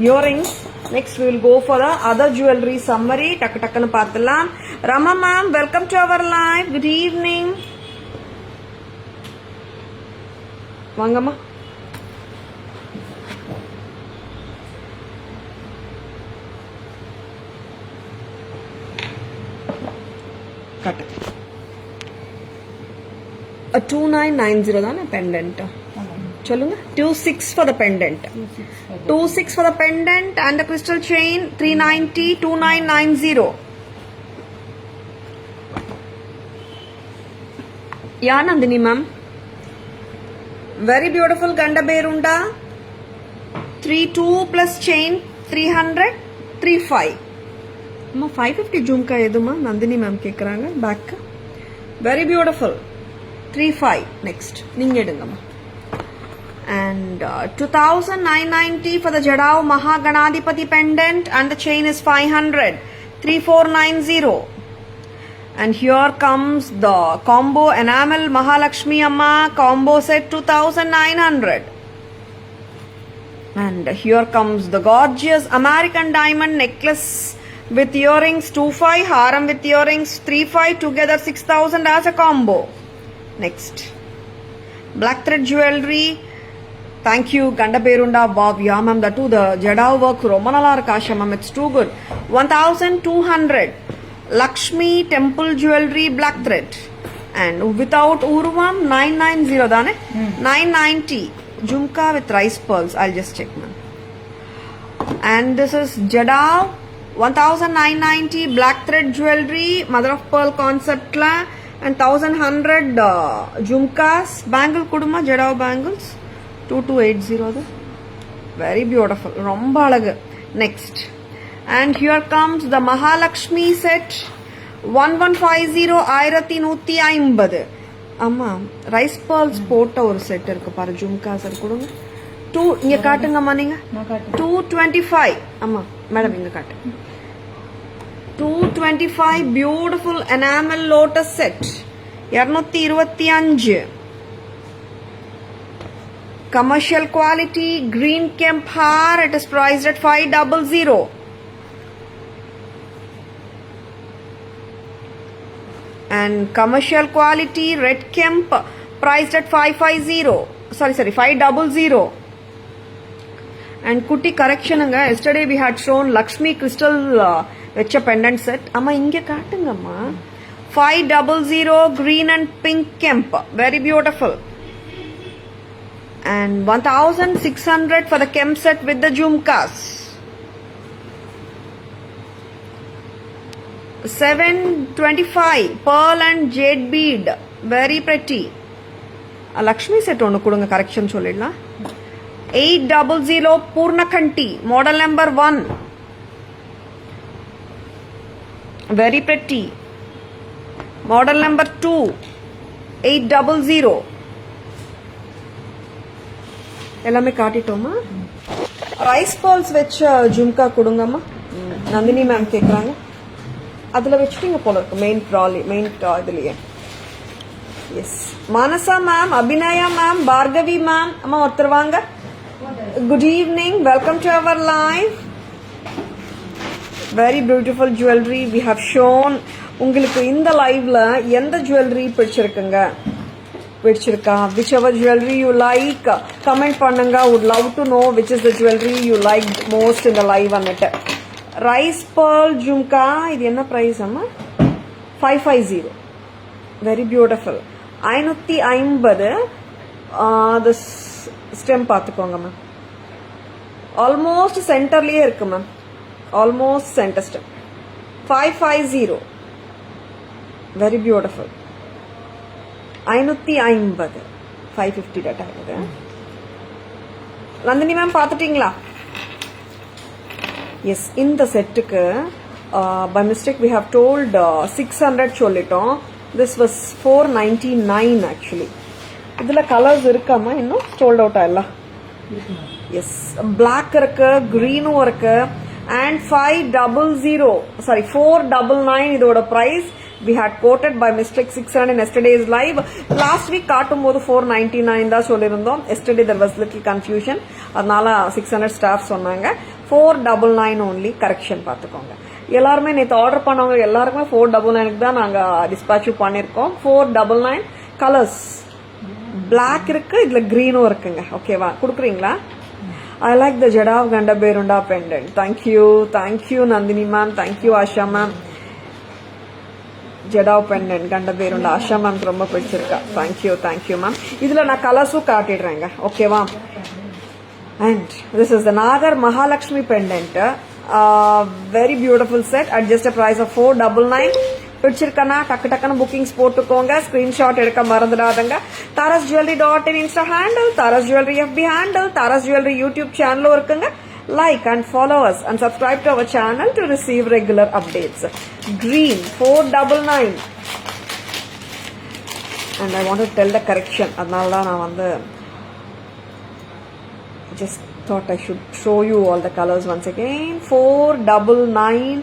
earrings. Next, we will go for the other jewelry summary. Takkanu paathalam. Rama ma'am, welcome to our live. Good evening. Vangama. Cut it. A 2990 தான pendant. சொல்லுங்க 26 for the pendant. 26 for the pendant and the crystal chain 390 2990. Yeah, Nandini ma'am. Very beautiful Ganda Berunda. 32 plus chain 300 35. அம்மா 550 ஜூம்கா எதுமா Nandini ma'am கேட்குறாங்க back. Very beautiful 35. Next நீங்கள் எடுங்கம்மா. And 2990 for the Jadao Mahaganadipati pendant and the chain is 500 3490. And here comes the combo enamel Mahalakshmi Amma combo set 2900. And here comes the gorgeous American diamond necklace with earrings 25, haram with earrings 35, together 6000 as a combo. Next, black thread jewelry. Thank you Ganda Berunda. Wow, yeah ma'am, that too the Jadao work ரொம்ப நல்லா இருக்கு Asha ma'am, it's too good. 1200 Lakshmi temple jewelry black thread and without urvam 990 தானே. 990 jhumka with rice pearls. I'll just check ma'am. And this is Jadao 1990 black thread jewelry mother of pearl concept la and 1100 jhumkas. Bangle kuduma Jadao bangles 2280. Very beautiful, romba alagu. Next, and here comes the Mahalakshmi set 1150 1150. amma rice pearls போட்ட ஒரு set இருக்கு பாரு ஜும்காஸ் கொடுங்க. 2 இங்க காட்டுங்கம்மா நீங்க. 225. அம்மா madam இங்க காட்டு. 225 beautiful enamel lotus set 225. Commercial quality green kemp har. It is priced at 500. And commercial quality red kemp priced at 550. Sorry 500. And kutti correction anga, yesterday we had shown Lakshmi crystal vecha pendant set. Amma inge kaatunga amma 500 green and pink kemp, very beautiful. And 1600 for the kemp set with the jhumkas. 725 pearl and jade bead, very pretty. Lakshmi set onu kudunga correction sollidla. 800 Purnakanti, model number 1, very pretty. Model number 2, 800. எல்லாமே காட்டிட்டோமா? Rice balls வச்ச ஜும்கா கொடுங்கம்மா. Nandini ma'am கேட்குறாங்க. அதில் வச்சுட்டீங்க போல இருக்கு main இதுலையே. Yes, Manasa ma'am, Abhinaya ma'am, Bhargavi ma'am, அம்மா ஒருத்தர் வாங்க. Good evening, welcome to our live. Very beautiful jewellery we have shown. உங்களுக்கு இந்த லைவ்ல எந்த ஜுவல்லரி பிடிச்சிருக்கா, which ever jewelry you like, comment பண்ணுங்க. would love to know which is the jewelry you liked most in the live annette. Rice pearl jhumka, இது என்ன price அம்மா? 550, very beautiful. 550. the stem பார்த்துக்கோங்க மேம், ஆல்மோஸ்ட் சென்டர்லயே இருக்கு ma'am, almost centre stem. 550, very beautiful. 550, 550 data ஆகுது. Nandini ma'am பார்த்துட்டீங்களா? Yes, இந்த செட்டுக்கு by mistake we have told 600 சொல்லிட்டோம். This was 499 actually. இதில் கலர்ஸ் இருக்காமா இன்னும்? சோல்ட் அவுட் ஆயிடலாம். எஸ், பிளாக் இருக்கு, கிரீனும் இருக்கு. அண்ட் 499 இதோட price. We had quoted by mistake 600 in yesterday's live. Last week காட்டும்போது 499 தான் சொல்லியிருந்தோம். Yesterday there was little confusion, அதனால 600 staff சொன்னாங்க. 499 only, correction பார்த்துக்கோங்க. எல்லாருமே நேற்று ஆர்டர் பண்ணவங்க எல்லாருக்குமே 499 தான் நாங்கள் டிஸ்பேச் பண்ணியிருக்கோம். 499 கலர்ஸ், பிளாக் இருக்கு, இதுல கிரீனும் இருக்குங்க. ஓகேவா, கொடுக்குறீங்களா? I like the Jadav Ganda Berunda pendant. Thank you Nandini ma'am, thank you Asha ma'am. Jadau pendant Ganda Berunda Asha மேம்க்கு ரொம்ப பிடிச்சிருக்கா. Thank you ma'am. இதில் நான் கலர்ஸும் காட்டிடுறேங்க. ஓகேவா? And this is the Nagar Mahalakshmi pendant, very beautiful set at just a price of 499. பிடிச்சிருக்கனா டக்குன்னு புக்கிங்ஸ் போட்டுக்கோங்க. ஸ்கிரீன்ஷாட் எடுக்க மறந்துடாதங்க. tarasjewelry.in insta handle, Taras jewellery FB handle, Taras jewellery YouTube சேனலும் இருக்குங்க. Like and follow us and subscribe to our channel to receive regular updates. Green 499. And I want to tell the correction. Adnala na vandu just thought I should show you all the colors once again. 499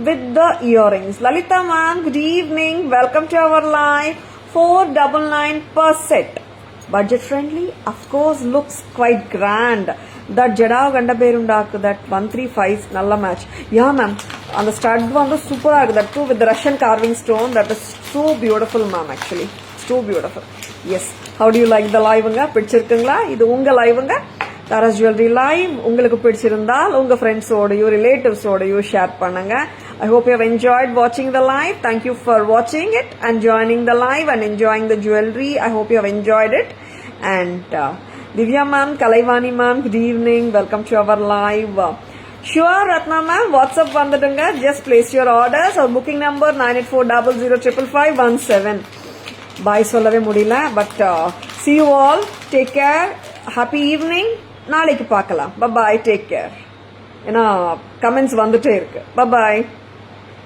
with the earrings. Lalita ma'am, good evening. Welcome to our live. 499 per set. Budget friendly, of course, looks quite grand. That Jadav Ganda Berundaku, that 135 nalla match. Yeah ma'am, and the stud one was super, that too with the Russian carving stone. That is so beautiful ma'am, actually so beautiful. Yes, how do you like the live anga? Pidichirukungla? Idu unga live anga, Taras Jewelry live. Ungalku pidichirundal unga friends oda your relatives oda you share pannunga. I hope you have enjoyed watching the live. Thank you for watching it and joining the live and enjoying the jewelry. I hope you have enjoyed it. And Divya ma'am, Kalaivani ma'am, good evening. Welcome to our live. Sure, Ratna ma'am, WhatsApp vandadunga. Just place your orders. Our booking number 9840055517. Bye sollave mudila, but see you all. Take care. Happy evening. நாளைக்கு பார்க்கலாம். Bye bye. Take care. ஏன்னா comments வந்துட்டே இருக்கு. Bye bye.